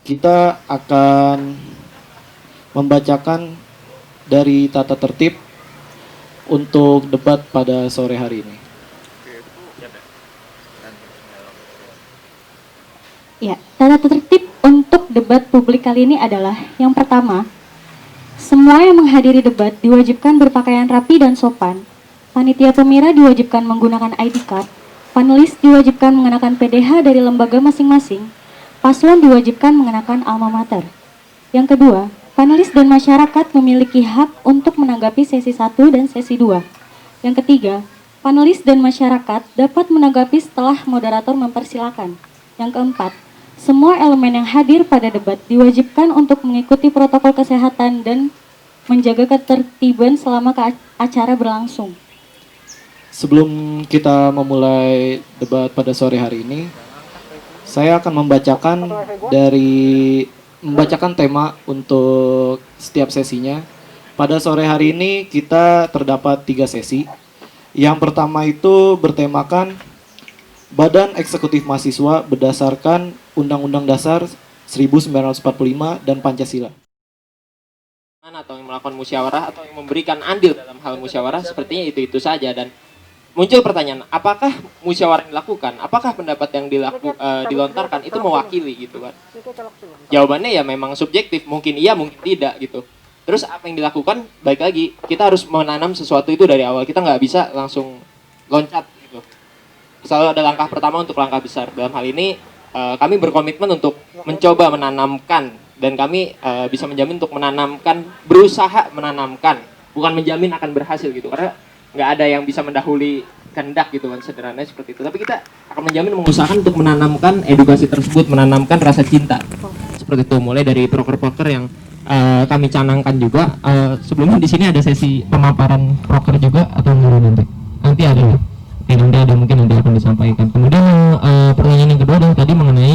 kita akan membacakan dari tata tertib untuk debat pada sore hari ini. Ya, tata tertib untuk debat publik kali ini adalah yang pertama, semua yang menghadiri debat diwajibkan berpakaian rapi dan sopan. Panitia pemira diwajibkan menggunakan ID card. Panelis diwajibkan mengenakan PDH dari lembaga masing-masing. Paslon diwajibkan mengenakan alma mater. Yang kedua, panelis dan masyarakat memiliki hak untuk menanggapi sesi 1 dan sesi 2. Yang ketiga, panelis dan masyarakat dapat menanggapi setelah moderator mempersilakan. Yang keempat, semua elemen yang hadir pada debat diwajibkan untuk mengikuti protokol kesehatan dan menjaga ketertiban selama acara berlangsung. Sebelum kita memulai debat pada sore hari ini, saya akan membacakan tema untuk setiap sesinya. Pada sore hari ini kita terdapat 3 sesi. Yang pertama itu bertemakan Badan Eksekutif Mahasiswa berdasarkan Undang-Undang Dasar 1945 dan Pancasila. Atau yang melakukan musyawarah atau yang memberikan andil dalam hal musyawarah, sepertinya itu saja. Dan muncul pertanyaan, apakah musyawarah yang dilakukan, apakah pendapat yang dilontarkan itu mewakili gitu kan? Jawabannya ya memang subjektif, mungkin iya mungkin tidak gitu. Terus apa yang dilakukan? Baik lagi, kita harus menanam sesuatu itu dari awal, kita nggak bisa langsung loncat gitu. Selalu ada langkah pertama untuk langkah besar. Dalam hal ini kami berkomitmen untuk mencoba menanamkan, dan kami bisa menjamin untuk menanamkan, berusaha menanamkan, bukan menjamin akan berhasil gitu, karena nggak ada yang bisa mendahului kehendak gitu kan, sederhananya seperti itu. Tapi kita akan menjamin, mengusahakan untuk menanamkan edukasi tersebut, menanamkan rasa cinta seperti itu, mulai dari proker-proker yang kami canangkan juga. Sebelumnya di sini ada sesi pemaparan proker juga atau enggak nanti ada ya? Nanti ada, mungkin nanti akan disampaikan. Kemudian pertanyaan yang kedua adalah tadi mengenai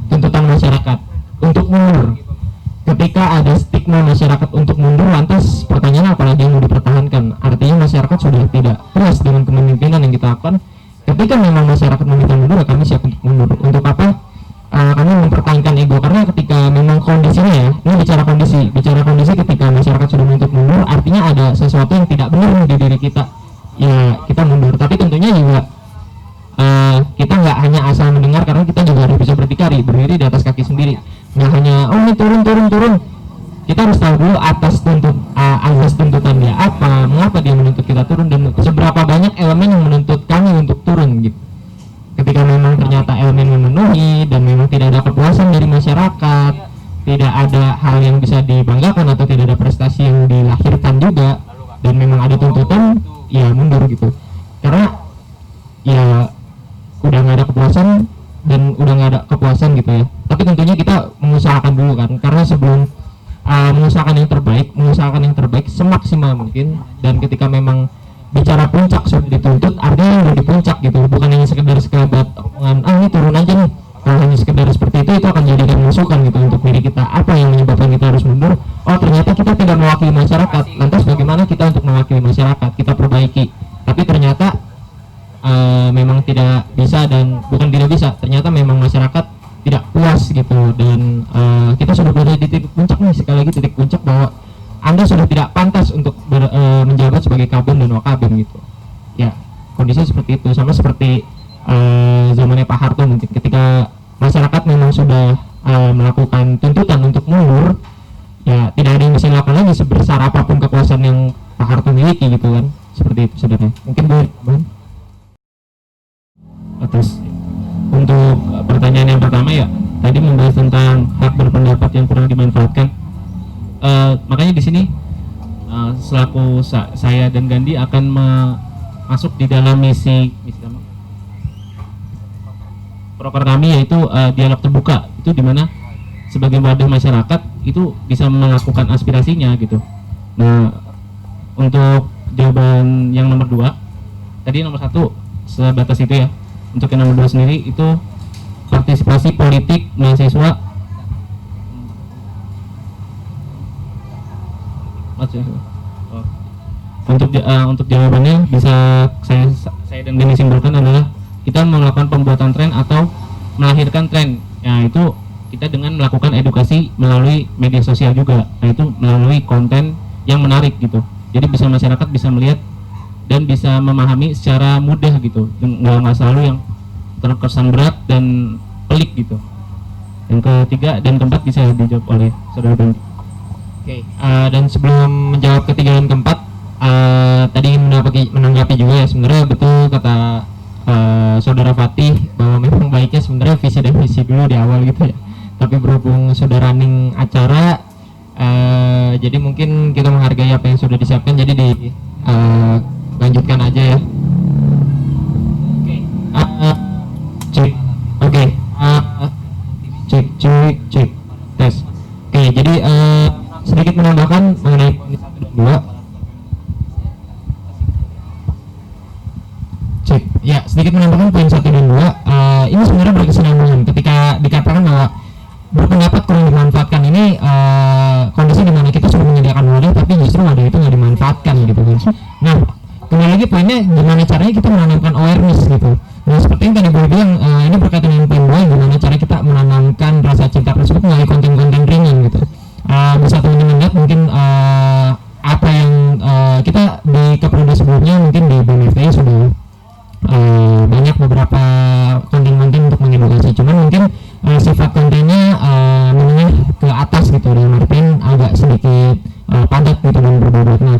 tuntutan masyarakat untuk mundur. Ketika ada stigma masyarakat untuk mundur, lantas pertanyaan apa lagi yang mau dipertahankan? Artinya masyarakat sudah tidak puas dengan kepemimpinan yang kita lakukan. Ketika memang masyarakat meminta mundur, ya kami siap untuk mundur. Untuk apa? Kami mempertahankan ego, karena ketika memang kondisinya ya, ini bicara kondisi ketika masyarakat sudah menuntut mundur, artinya ada sesuatu yang tidak benar di diri kita, ya kita mundur. Tapi tentunya juga kita nggak hanya asal mendengar, karena kita juga harus bisa berdikari, berdiri di atas kaki sendiri. Nggak hanya ini turun, kita harus tahu dulu asas tuntutannya apa, mengapa dia menuntut kita turun, dan seberapa banyak elemen yang menuntut kami untuk turun gitu. Ketika memang ternyata elemen memenuhi dan memang tidak ada kepuasan dari masyarakat, tidak ada hal yang bisa dibanggakan atau tidak ada prestasi yang dilahirkan juga, dan memang ada tuntutan, ya mundur gitu. Karena ya udah nggak ada kepuasan, dan udah nggak ada kepuasan gitu ya. Tapi tentunya kita mengusahakan dulu kan, karena sebelum mengusahakan yang terbaik semaksimal mungkin. Dan ketika memang bicara puncak sudah dituntut, artinya udah di puncak gitu, bukan hanya sekedar omongan ini turun aja nih. Kalau hanya sekedar seperti itu akan jadikan masukan gitu untuk diri kita, apa yang menyebabkan kita harus mundur. Oh ternyata kita tidak mewakili masyarakat, lantas bagaimana kita untuk mewakili masyarakat, kita perbaiki. Tapi ternyata memang tidak bisa, dan bukan tidak bisa, ternyata memang masyarakat tidak puas gitu. Dan kita sudah berada di titik puncak nih, sekali lagi titik puncak bahwa Anda sudah tidak pantas untuk menjabat sebagai kabin dan wakabin gitu. Ya, kondisinya seperti itu. Sama seperti zamannya Pak Harto mungkin, ketika masyarakat memang sudah melakukan tuntutan untuk mundur, ya tidak ada yang bisa dilakukan lagi sebesar apapun kekuasaan yang Pak Harto miliki gitu kan. Seperti itu sebenarnya. Mungkin boleh. Atas untuk pertanyaan yang pertama ya, tadi membahas tentang hak berpendapat yang kurang dimanfaatkan. Makanya di sini selaku saya dan Gandhi akan masuk di dalam misi proker kami, yaitu dialog terbuka, itu dimana sebagai wadah masyarakat itu bisa melakukan aspirasinya gitu. Nah, untuk jawaban yang nomor 2, tadi nomor 1 sebatas itu ya. Untuk yang nomor 2 sendiri itu partisipasi politik mahasiswa. Untuk jawabannya bisa saya dan Denny simpulkan adalah kita melakukan pembuatan tren atau melahirkan tren. Nah itu kita dengan melakukan edukasi melalui media sosial juga. Nah itu melalui konten yang menarik gitu. Jadi bisa masyarakat bisa melihat dan bisa memahami secara mudah gitu. Nggak selalu yang terkesan berat dan pelik gitu. Yang ketiga dan keempat bisa dijawab oleh saudara Bandi. Oke, dan sebelum menjawab ketiga dan keempat, tadi menanggapi juga ya, sebenarnya betul kata saudara Fatih bahwa memang baiknya sebenarnya visi dan misi dulu di awal gitu ya. Tapi berhubung saudara running acara, jadi mungkin kita menghargai apa yang sudah disiapkan, jadi lanjutkan aja ya. Cek, oke, cek, tes. Oke, jadi sedikit menambahkan mengenai poin 1 dan 2. Cek. Ya, sedikit menambahkan poin 1 dan 2. Ini sebenarnya berkesinambungan ketika dikatakan bahwa berpendapat kurang dimanfaatkan ini kondisi di mana kita sudah menyediakan wadah tapi justru wadah itu nggak dimanfaatkan gitu kan. Nah, kembali lagi poinnya gimana caranya kita menanamkan awareness gitu. Nah, seperti yang tadi gue bilang, ini berkaitan dengan poin 2, gimana cara kita menanamkan rasa cinta tersebut melalui konten-konten ringan gitu. Bisa teman-teman lihat mungkin apa yang kita di Keprodi sebelumnya mungkin di BMFT sudah banyak beberapa konten-konten untuk mengedukasi, cuman mungkin sifat kontennya menengah ke atas gitu, dalam artian agak sedikit padat gitu dan berbobot. Nah,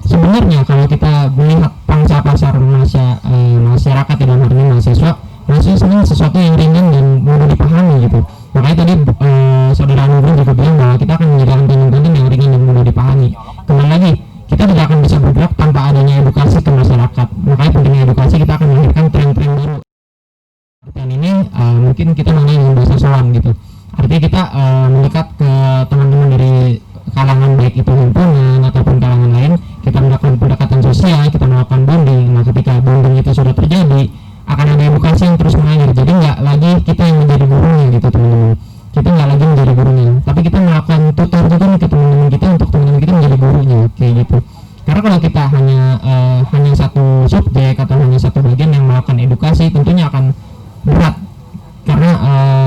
sebenarnya kalau kita melihat pangsa pasar masyarakat dalam hal ini mahasiswa senang sesuatu yang ringan dan mudah dipahami gitu. Makanya tadi saudara Nurul juga bilang bahwa kita akan menyediakan konten-konten yang ringan dan mudah dipahami. Kembali lagi, kita tidak akan bisa bergerak tanpa adanya edukasi ke masyarakat. Makanya pentingnya edukasi, kita akan melahirkan tren-tren baru. Dan ini mungkin kita namanya dengan bahasa sowan gitu. Artinya kita mendekat ke teman-teman dari kalangan baik itu himpunan ataupun kalangan lain, kita melakukan pendekatan sosial, kita melakukan bonding. Nah, ketika bonding itu sudah terjadi, akan ada edukasi yang terus mengalir. Jadi nggak lagi kita yang menjadi gurunya gitu teman-teman. Kita nggak lagi menjadi gurunya, tapi kita melakukan tutor ke teman-teman kita untuk teman-teman kita menjadi gurunya, kayak gitu. Karena kalau kita hanya satu subjek atau hanya satu bagian yang melakukan edukasi, tentunya akan berat karena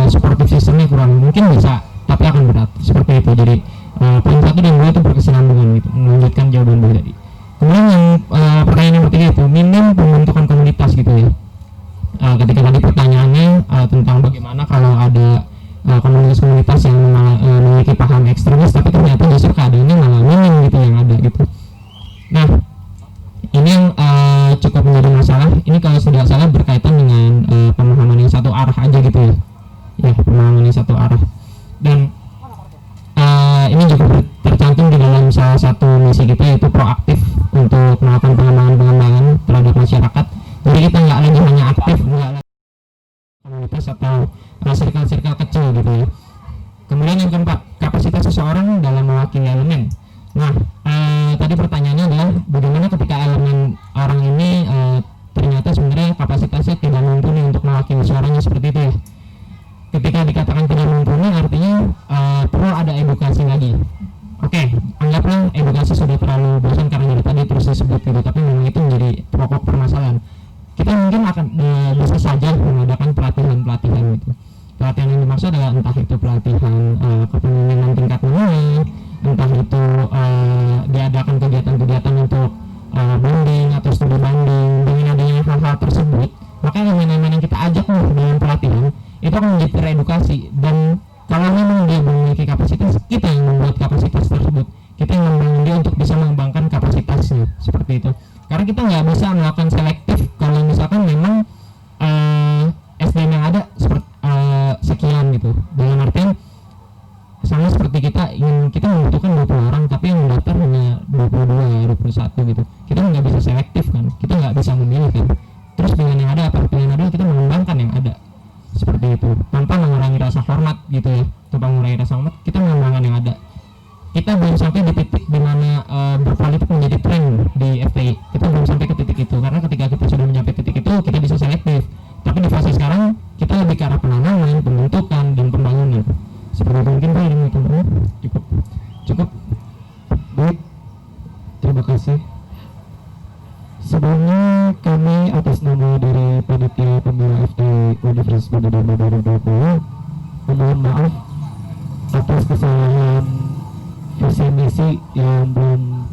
supportive systemnya kurang. Mungkin bisa, tapi akan berat seperti itu. Jadi poin 1 dan 2 itu berkesinambungan gitu, melanjutkan jawaban gue tadi. Kemudian yang pertanyaan yang ketiga itu minim pembentukan komunitas gitu ya. Ketika tadi pertanyaannya tentang bagaimana kalau ada komunitas-komunitas yang memiliki paham ekstremis, tapi ternyata justru keadaannya malah minim gitu yang ada gitu. Nah, ini yang cukup menjadi masalah. Ini kalau tidak salah berkaitan dengan pemahaman yang satu arah aja gitu ya. Ya, pemahaman yang satu arah. Dan ini juga tercantum di dalam salah satu misi kita, yaitu proaktif untuk melakukan pengembangan terhadap masyarakat. Jadi kita nggak lagi hanya aktif, nggak lagi komunitas atau circle-circle kecil gitu ya. Kemudian yang keempat, kapasitas seseorang dalam mewakili elemen. Nah, tadi pertanyaannya adalah bagaimana ketika elemen orang ini ternyata sebenarnya kapasitasnya tidak mumpuni untuk mewakili suaranya seperti itu ya. Ketika dikatakan tidak mumpuni, artinya perlu ada edukasi lagi. Oke, anggaplah edukasi sudah terlalu bosan karena dari tadi terus disebut gitu, tapi memang itu menjadi pokok permasalahan. Kita mungkin akan bisa saja mengadakan pelatihan gitu. Pelatihan yang dimaksud adalah entah itu pelatihan kepemimpinan tingkat menengah, entah itu diadakan kegiatan-kegiatan untuk bonding atau studi banding. Dengan adanya hal-hal tersebut, maka elemen-elemen yang kita ajak dalam pelatihan itu akan menjadi teredukasi. Dan kalau memang dia memiliki kapasitas, kita yang membuat kapasitas tersebut, kita yang membangun dia untuk bisa mengembangkan kapasitasnya seperti itu. Karena kita nggak bisa melakukan selektif kalau misalkan memang SDM yang ada seperti sekian gitu. Dalam artian sama seperti kita membutuhkan 20 orang tapi yang mendaftar hanya 22 21 gitu. Kita nggak bisa selektif kan, kita nggak bisa memilih kan. Terus pilihan yang ada apa? Pilihan ada kita mengembangkan yang ada seperti itu tanpa mengurangi rasa hormat gitu ya. Tanpa mengurangi rasa hormat, kita mengembangkan yang ada. Kita belum sampai di titik dimana berpolitik menjadi tren di FPI. Kita belum sampai ke titik itu, karena ketika kita sudah mencapai titik itu kita bisa selektif. Tapi di fase sekarang kita lebih ke arah penanaman, pembentukan, dan pembangunan seperti itu. Mungkin Pak ini cukup baik, terima kasih. Sebelumnya kami atas nama dari Panitia Pembela FPI Universitas Padang 2020. Mohon maaf atas kesalahan visi misi yang belum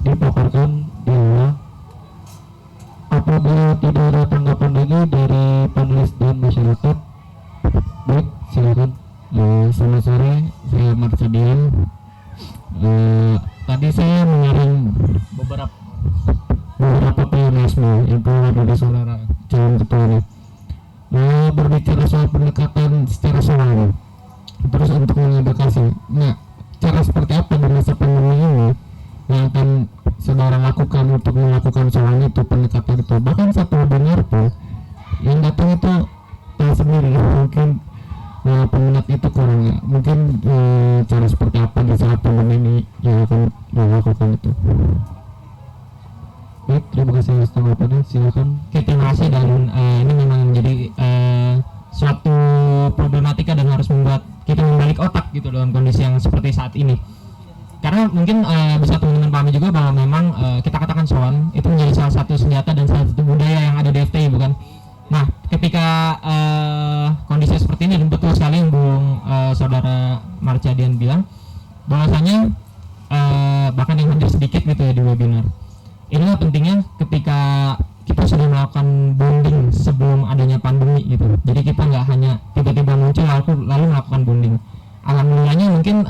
dipaparkan di awal. Apabila tidak ada tanggapan lagi dari panelis dan masyarakat, baik silakan. Selamat sore, saya Marcadian. Tadi saya mengirim beberapa PNSMO yang keluar dari saudara calon ketua ini. Berbicara soal pendekatan secara soal, terus untuk mengedukasi. Nah, cara seperti apa di masa pandemi ini yang akan saudara lakukan untuk melakukan soal itu, pendekatan itu? Bahkan satu webinar tuh yang datang itu tahu sendiri, mungkin peminat itu kurang ya. Mungkin cara seperti apa di saat pandemi ini yang akan melakukan itu. Baik, terima kasih atas tanggapannya, silakan. Oke, terima kasih. Dan ini memang menjadi suatu problematika dan harus membuat kita membalik otak gitu dalam kondisi yang seperti saat ini. Karena mungkin bisa teman-teman pahami juga bahwa memang kita katakan soal itu menjadi salah satu senjata dan salah satu budaya yang ada di FTI, bukan? Nah, ketika kondisi seperti ini, betul sekali yang Bung Saudara Marcadian bilang bahwasanya bahkan yang hadir sedikit gitu ya di webinar. Inilah pentingnya ketika kita sudah melakukan bonding sebelum adanya pandemi gitu. Jadi kita nggak hanya tiba-tiba muncul lalu melakukan bonding. Alhamdulillahnya mungkin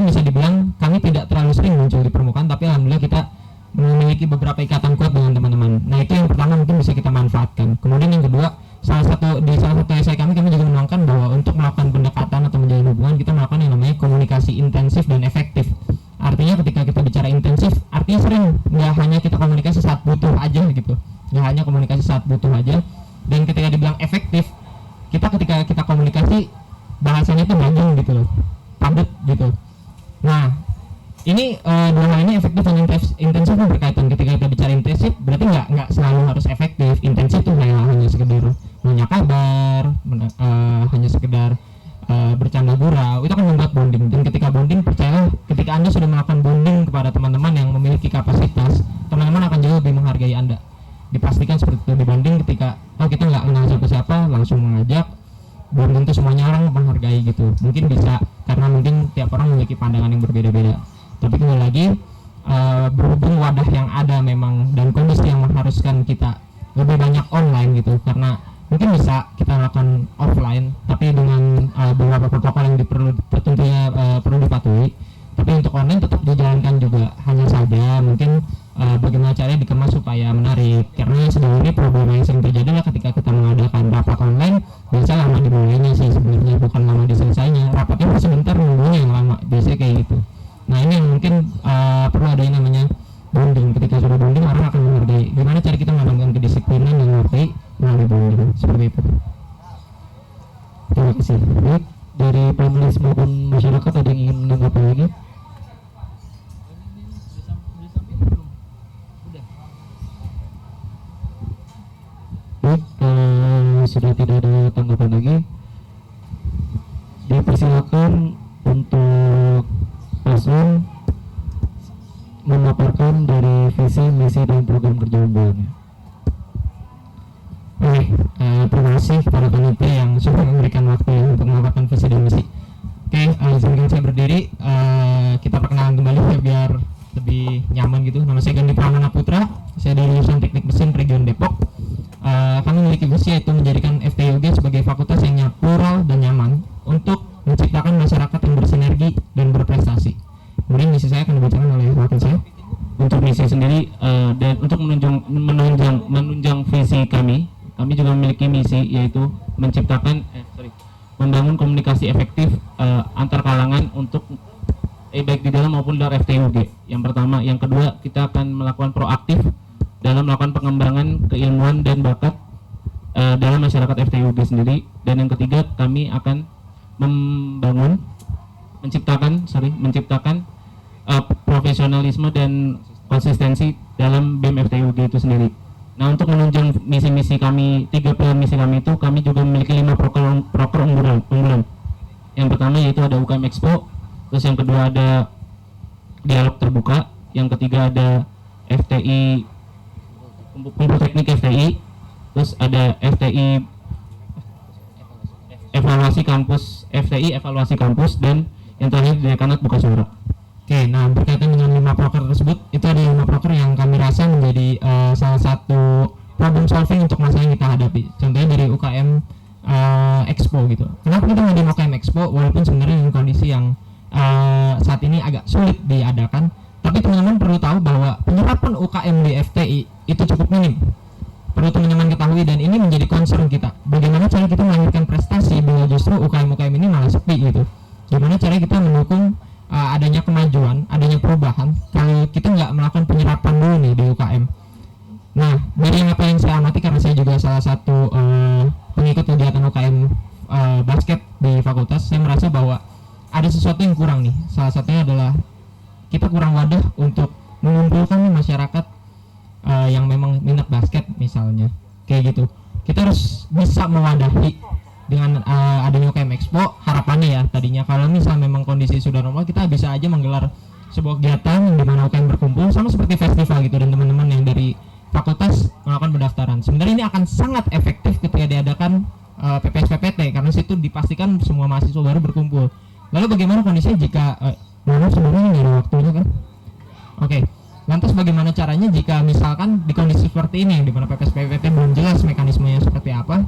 bisa dibilang kami tidak terlalu sering muncul di permukaan, tapi alhamdulillah kita memiliki beberapa ikatan kuat dengan teman-teman. Nah, itu yang pertama mungkin bisa kita manfaatkan. Kemudian yang kedua, salah satu esai kami juga menerangkan bahwa untuk melakukan pendekatan atau menjalin hubungan, kita melakukan yang namanya komunikasi intensif dan efektif. Artinya ketika kita bicara intensif, artinya sering, nggak hanya kita komunikasi saat butuh aja gitu, nggak hanya komunikasi saat butuh aja. Dan ketika dibilang efektif, ketika kita komunikasi bahasanya itu panjang gitu loh, padat gitu. Nah, ini dua hal ini, efektif dan intensif berkaitan. Ketika kita bicara intensif, berarti nggak selalu harus efektif. Intensif itu hanya sekedar nanya kabar, hanya sekedar bercanda gurau, itu akan membuat bonding. Dan ketika bonding, percayalah, ketika Anda sudah melakukan bonding kepada teman-teman yang memiliki kapasitas, teman-teman akan jauh lebih menghargai Anda. Dipastikan seperti itu, dibanding ketika kita nggak kenal siapa-siapa langsung mengajak, belum tentu semuanya orang menghargai gitu. Mungkin bisa karena mungkin tiap orang memiliki pandangan yang berbeda-beda. Tapi kembali lagi, berhubung wadah yang ada memang dan kondisi yang mengharuskan kita lebih banyak online gitu, karena mungkin bisa kita lakukan offline tapi dengan beberapa protokol yang tentunya perlu dipatuhi. Tapi untuk online tetap dijalankan juga, hanya saja mungkin bagaimana caranya dikemas supaya menarik. Karena sejauh ini problema yang sering terjadi adalah ketika kita mengadakan rapat online, biasa lama dimulainya sih sebenarnya, bukan lama diselesainya. Rapatnya sebentar, nunggunya yang lama, biasanya kayak gitu. Nah, ini yang mungkin perlu ada yang namanya bonding. Ketika sudah bonding, orang akan menghargai. Gimana cara kita menambahkan kedisiplinan yang mengerti melalui bonding, seperti itu. Terima kasih. Baik, dari panelis maupun masyarakat ada yang ingin menanggapi lagi? Baik, sudah tidak ada tanggapan lagi, dipersilakan untuk paslon memaparkan dari visi, misi, dan program kerja unggulannya. Oke, terima kasih kepada panitia yang sudah memberikan waktu untuk memaparkan visi dan misi. Oke, izinkan saya berdiri, kita perkenalan kembali ya biar lebih nyaman gitu. Nama saya Gandhi Pramana Putra, saya dari lulusan Teknik Mesin Region Depok. Kami memiliki visi yaitu menjadikan FTIUG sebagai fakultas yang plural dan nyaman untuk menciptakan masyarakat yang bersinergi dan berprestasi. Kemudian misi saya akan dibacakan oleh wakil saya. Untuk misi sendiri dan untuk menunjang visi kami juga memiliki misi yaitu membangun komunikasi efektif antar kalangan untuk baik di dalam maupun luar FTIUG. Yang pertama, yang kedua, kita akan melakukan proaktif dalam melakukan pengembangan keilmuan dan bakat dalam masyarakat FTIUG sendiri. Dan yang ketiga, kami akan menciptakan profesionalisme dan konsistensi dalam BEM FTIUG itu sendiri. Nah, untuk menunjang misi-misi kami, 3 pilar misi kami itu, kami juga memiliki 5 proker unggulan. Yang pertama yaitu ada UKM Expo, terus yang kedua ada dialog terbuka, yang ketiga ada FTI, kumpul teknik FTI, terus ada FTI evaluasi kampus FTI, evaluasi kampus, dan yang terakhir dekanat buka suara. Oke, nah berkaitan dengan 5 proker tersebut, itu ada 5 proker yang kami rasa menjadi salah satu problem solving untuk masalah yang kita hadapi. Contohnya dari UKM Expo gitu. Kenapa kita ngadain UKM Expo walaupun sebenarnya dengan kondisi yang saat ini agak sulit diadakan, tapi teman-teman perlu tahu bahwa penyerapan UKM di FTI itu cukup minim. Perlu teman-teman ketahui, dan ini menjadi concern kita. Bagaimana cara kita melahirkan prestasi bila justru UKM-UKM ini malah sepi gitu. Gimana cara kita mendukung adanya kemajuan, adanya perubahan kalau kita nggak melakukan penyerapan dulu nih di UKM. Nah, dari apa yang saya amati, karena saya juga salah satu pengikut kegiatan UKM basket di fakultas, saya merasa bahwa ada sesuatu yang kurang nih. Salah satunya adalah kita kurang wadah untuk mengumpulkan nih masyarakat yang memang minat basket misalnya, kayak gitu. Kita harus bisa mewadahi dengan adanya UKM Expo. Harapannya ya, tadinya kalau misal memang kondisi sudah normal, kita bisa aja menggelar sebuah kegiatan di mana UKM berkumpul sama seperti festival gitu, dan teman-teman yang dari fakultas melakukan pendaftaran. Sebenarnya ini akan sangat efektif ketika diadakan PPS PPT, karena situ dipastikan semua mahasiswa baru berkumpul. Lalu bagaimana kondisinya jika sebenarnya nggak ada waktunya kan? Oke. Lantas bagaimana caranya jika misalkan di kondisi seperti ini, di mana PPS PPT belum jelas mekanismenya seperti apa,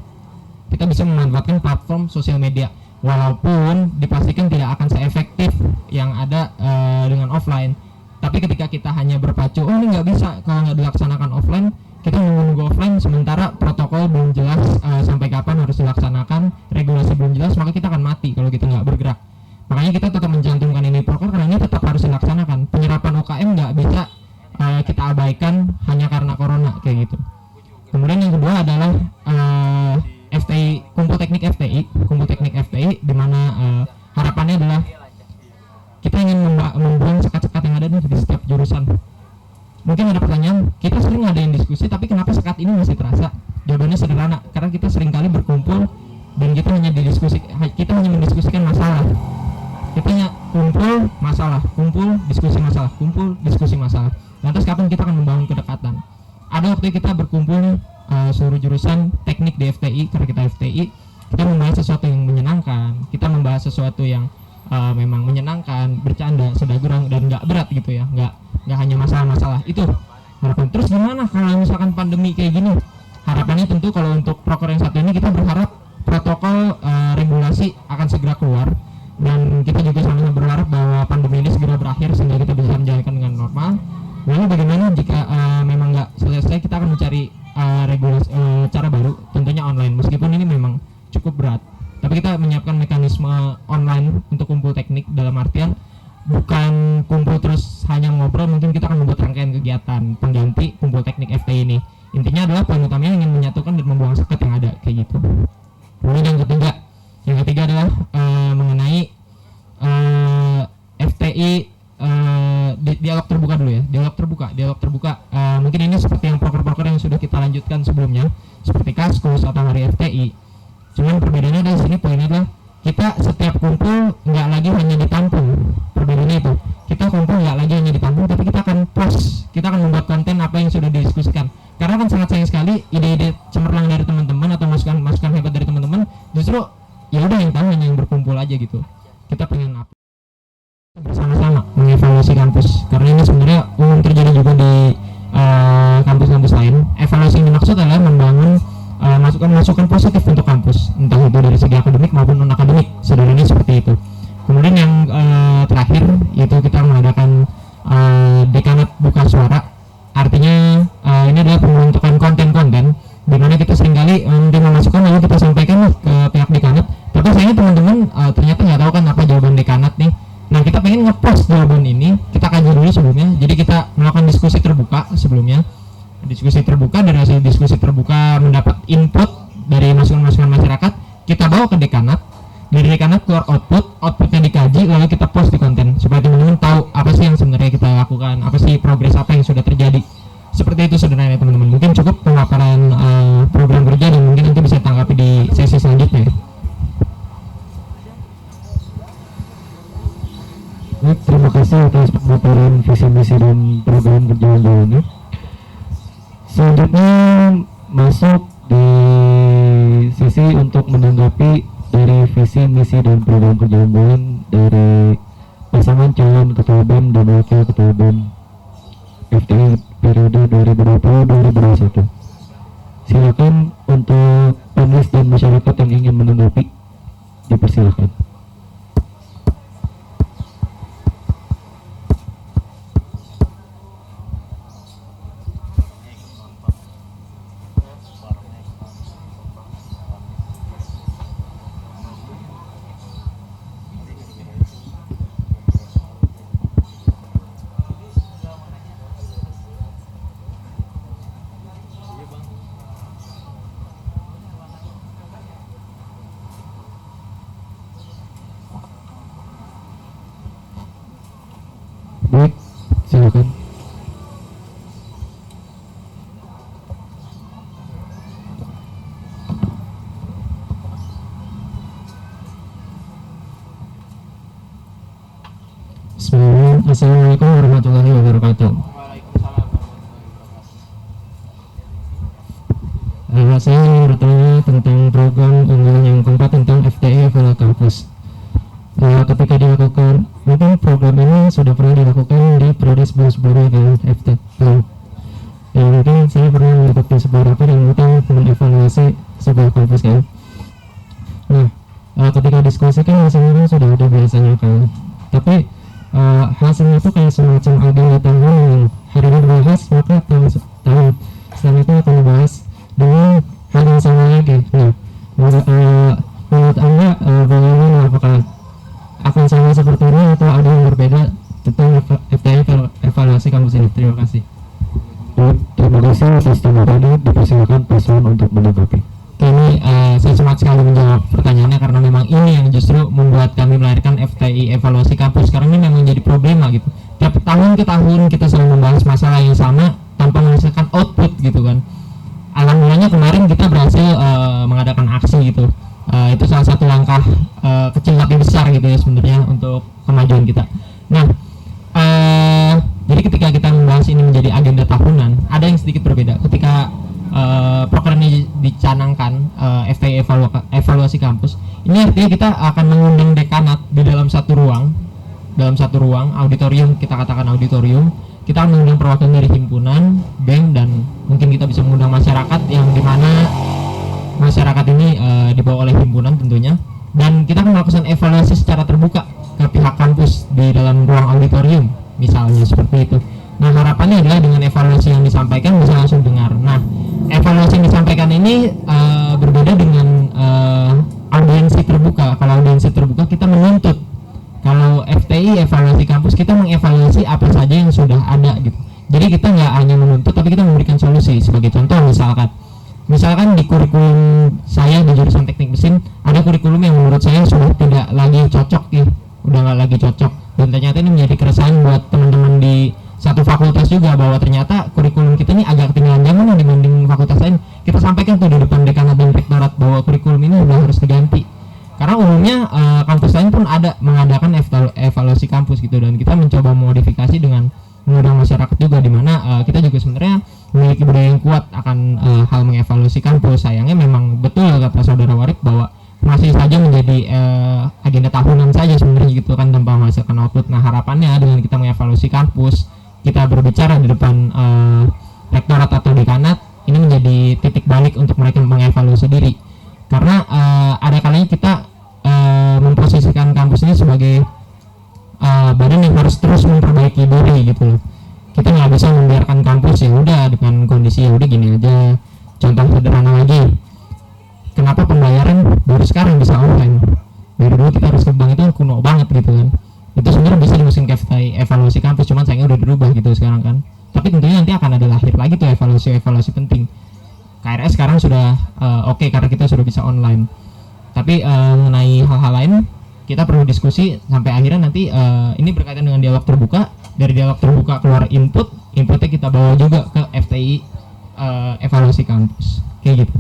kita bisa memanfaatkan platform sosial media, walaupun dipastikan tidak akan seefektif yang ada dengan offline. Tapi ketika kita hanya berpacu, oh ini nggak bisa kalau nggak dilaksanakan offline, kita menunggu offline sementara protokol belum jelas sampai kapan harus dilaksanakan, regulasi belum jelas, maka kita akan mati kalau kita nggak bergerak. Makanya kita tetap mencantumkan ini proker karena ini tetap harus dilaksanakan. Penyerapan UKM nggak bisa kita abaikan hanya karena corona kayak gitu. Kemudian yang kedua adalah FTI, kumpul teknik FTI, di mana harapannya adalah kita ingin membuang sekat-sekat yang ada di setiap jurusan. Mungkin ada pertanyaan, kita sering ngadain diskusi, tapi kenapa sekat ini masih terasa? Jawabannya sederhana, karena kita sering kali berkumpul dan kita hanya mendiskusikan masalah. Kita hanya kumpul diskusi masalah. Lantas kapan kita akan membangun kedekatan? Ada waktu kita berkumpul nih, seluruh jurusan teknik di FTI, karena kita FTI, kita membahas sesuatu yang menyenangkan, kita membahas sesuatu yang memang menyenangkan, bercanda, sedagurang, dan nggak berat gitu ya, nggak hanya masalah-masalah itu harapan. Terus gimana kalau misalkan pandemi kayak gini? Harapannya tentu kalau untuk proker yang satu ini kita berharap protokol regulasi akan segera keluar, dan kita juga sama-sama berharap bahwa pandemi ini segera berakhir sehingga kita bisa menjalankan dengan normal. Lalu bagaimana jika memang nggak selesai, kita akan mencari regulasi cara baru, tentunya online, meskipun ini memang cukup berat. Tapi kita menyiapkan mekanisme online untuk kumpul teknik, dalam artian bukan kumpul terus hanya ngobrol, mungkin kita akan membuat rangkaian kegiatan pengganti kumpul teknik FTI ini. Intinya adalah poin utamanya ingin menyatukan dan membuang sekat yang ada kayak gitu. Kemudian yang ketiga adalah mengenai FTI dialog terbuka dulu ya, dialog terbuka. Mungkin ini seperti yang proker-proker yang sudah kita lanjutkan sebelumnya, seperti Kaskus atau Hari FTI. Cuman perbedaannya dari sini, poinnya adalah kita setiap kumpul nggak lagi hanya ditampung. Perbedaannya itu, kita kumpul nggak lagi hanya ditampung, tapi kita akan post, kita akan membuat konten apa yang sudah didiskusikan. Karena kan sangat sayang sekali ide-ide cemerlang dari teman-teman atau masukan hebat dari teman-teman, justru ya udah yang tahu hanya yang berkumpul aja gitu. Kita pengen apa? Bersama-sama mengevaluasi kampus, karena ini sebenarnya umum terjadi juga di kampus-kampus lain. Evaluasi yang dimaksud adalah membangun masukan positif untuk kampus, entah itu dari segi akademik maupun non akademik, sederhananya seperti itu. Kemudian yang terakhir yaitu kita mengadakan dekanat buka suara. Artinya ini adalah pembentukan konten-konten di mana kita seringkali menerima masukan lalu kita sampaikan ke pihak dekanat. Tapi sayangnya teman-teman ternyata nggak tahu kan apa jawaban dekanat nih. Nah, kita pengen ngepost jawaban ini, kita kaji dulu sebelumnya. Jadi kita melakukan diskusi terbuka sebelumnya. Diskusi terbuka, dari hasil diskusi terbuka mendapat input dari masukan-masukan masyarakat, kita bawa ke dekanat. Dari dekanat keluar outputnya dikaji, lalu kita post di konten supaya teman-teman tahu apa sih yang sebenarnya kita lakukan, apa sih progres apa yang sudah terjadi. Seperti itu sebenarnya teman-teman. Mungkin cukup pemaparan program kerja, dan mungkin nanti bisa tanggapi di sesi selanjutnya. Baik, terima kasih atas pemaparan visi misi dan program kerja Anda ini. Selanjutnya masuk di sesi untuk menanggapi dari visi, misi, dan program kerja unggulan dari pasangan calon Ketua BEM dan Wakil Ketua BEM FTI periode 2020-2021. Silakan untuk panelis dan masyarakat yang ingin menanggapi, dipersilakan. Baik, silakan. Bismillahirrahmanirrahim. Assalamualaikum warahmatullahi wabarakatuh. Saya ingin bertanya tentang program unggulan yang keempat tentang FTI Evaluasi Kampus. Ketika dilakukan, mungkin program ini sudah pernah dilakukan di periode sebelum-sebelumnya dengan FTI. Ya mungkin saya pernah mengikuti sebuah rapat yang mungkin mengevaluasi sebuah kampus kan. Nah, ketika diskusi kan hasilnya sudah ada biasanya kan. Tapi hasilnya itu kayak semacam agenda tahunan yang hari ini dibahas, maka tahun selanjutnya akan dibahas dengan hal yang sama lagi. Nah, menurut Anda bagaimana, apakah akan sama seperti ini atau ada yang berbeda tentang FTI evaluasi kampus ini? Terima kasih. Baik, terima kasih atas tanggapannya. Dipersilakan paslon untuk menanggapi. Ini saya semangat sekali menjawab pertanyaannya karena memang ini yang justru membuat kami melahirkan FTI evaluasi kampus, karena ini memang jadi problema gitu. Tiap tahun ke tahun kita selalu membahas masalah yang sama tanpa menghasilkan output gitu kan. Alhamdulillahnya kemarin kita berhasil mengadakan aksi gitu. Itu salah satu langkah kecil tapi besar gitu ya sebenarnya untuk kemajuan kita. Nah, jadi ketika kita membahas ini menjadi agenda tahunan, ada yang sedikit berbeda. Ketika program ini dicanangkan, FTI evaluasi kampus, ini artinya kita akan mengundang dekanat di dalam satu ruang auditorium, kita katakan auditorium. Kita akan mengundang perwakilan dari himpunan, BEM, dan mungkin kita bisa mengundang masyarakat yang dimana masyarakat ini dibawa oleh himpunan tentunya, dan kita akan melakukan evaluasi secara terbuka ke pihak kampus di dalam ruang auditorium misalnya seperti itu. Nah, harapannya adalah dengan evaluasi yang disampaikan bisa langsung dengar. Nah, evaluasi yang disampaikan ini berbeda dengan audiensi terbuka. Kalau audiensi terbuka kita menuntut, kalau FTI evaluasi kampus kita mengevaluasi apa saja yang sudah ada gitu. Jadi kita nggak hanya menuntut tapi kita memberikan solusi. Sebagai contoh misalkan di kurikulum saya di jurusan teknik mesin ada kurikulum yang menurut saya sudah tidak lagi cocok ya, udah nggak lagi cocok, dan ternyata ini menjadi keresahan buat teman-teman di satu fakultas juga, bahwa ternyata kurikulum kita ini agak ketinggalan zaman dibanding fakultas lain. Kita sampaikan tuh di depan dekanat dan rektorat bahwa kurikulum ini udah harus diganti, karena umumnya kampus lain pun ada mengadakan evaluasi kampus gitu, dan kita mencoba modifikasi dengan mengundang masyarakat juga, di mana kita juga sebenarnya memiliki budaya yang kuat akan hal mengevaluasi kampus. Sayangnya memang betul kata saudara Warik bahwa masih saja menjadi agenda tahunan saja sebenarnya gitu kan, tanpa menghasilkan output. Nah, harapannya dengan kita mengevaluasi kampus, kita berbicara di depan rektorat atau dekanat, ini menjadi titik balik untuk mereka mengevaluasi diri, karena ada kalanya kita memposisikan kampus ini sebagai badan yang harus terus memperbaiki diri gitu loh. Kita nggak bisa membiarkan kampus ya udah dengan kondisi ya udah gini aja. Contoh sederhana lagi, kenapa pembayaran baru sekarang bisa online? Dari dulu kita harus ke bank itu kuno banget gitu kan. Itu sebenarnya bisa dimasukin ke evaluasi kampus, cuman sayangnya udah dirubah gitu sekarang kan. Tapi tentunya nanti akan ada lahir lagi tuh evaluasi penting. KRS sekarang sudah oke, karena kita sudah bisa online. Tapi mengenai hal-hal lain kita perlu diskusi sampai akhirnya nanti ini berkaitan dengan dialog terbuka. Dari dialog terbuka keluar inputnya kita bawa juga ke FTI evaluasi kampus kayak gitu.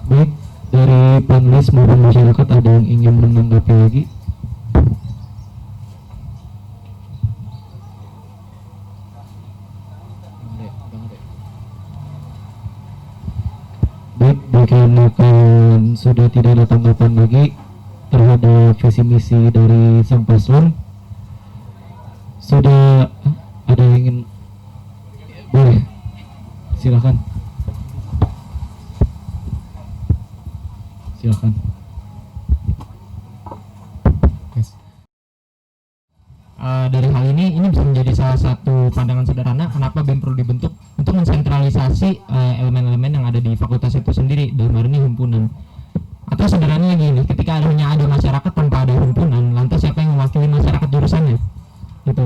Baik, dari panelis maupun masyarakat ada yang ingin menanggapi lagi? Baik, dikarenakan sudah tidak ada tanggapan lagi terhadap visi misi dari sang paslon, sudah ada yang ingin, boleh silakan. Dari hal ini bisa menjadi salah satu pandangan sederhana kenapa BEM perlu dibentuk untuk mensentralisasi elemen-elemen yang ada di fakultas itu sendiri, dalam hal ini himpunan. Atau sederhananya gini, ketika hanya ada masyarakat tanpa ada himpunan, lantas siapa yang mewakili masyarakat jurusannya? Gitu.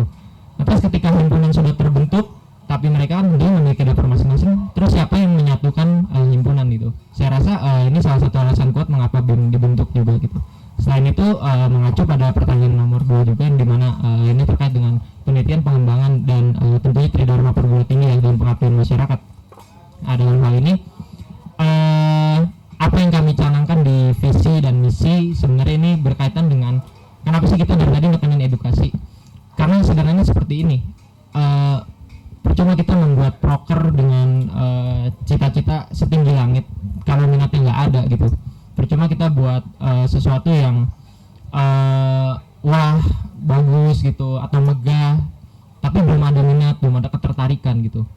Lantas ketika himpunan sudah terbentuk, tapi mereka kan dia memiliki dapur masing-masing, terus siapa yang menyatukan himpunan itu? Saya rasa ini salah satu alasan kuat mengapa BEM dibentuk juga gitu. Selain itu mengacu pada pertanyaan nomor 2 juga, yang dimana ini terkait dengan penelitian, pengembangan, dan tentunya tridharma perguruan tinggi ya, dan pengabdian masyarakat. Dalam hal ini apa yang kami canangkan di visi dan misi sebenarnya ini berkaitan dengan kenapa sih kita dari tadi nekenin edukasi, karena sebenarnya seperti ini, percuma kita membuat proker dengan cita-cita setinggi langit kalau minatnya nggak ada gitu. Percuma kita buat sesuatu yang wah bagus gitu atau megah tapi belum ada minat, belum ada ketertarikan gitu.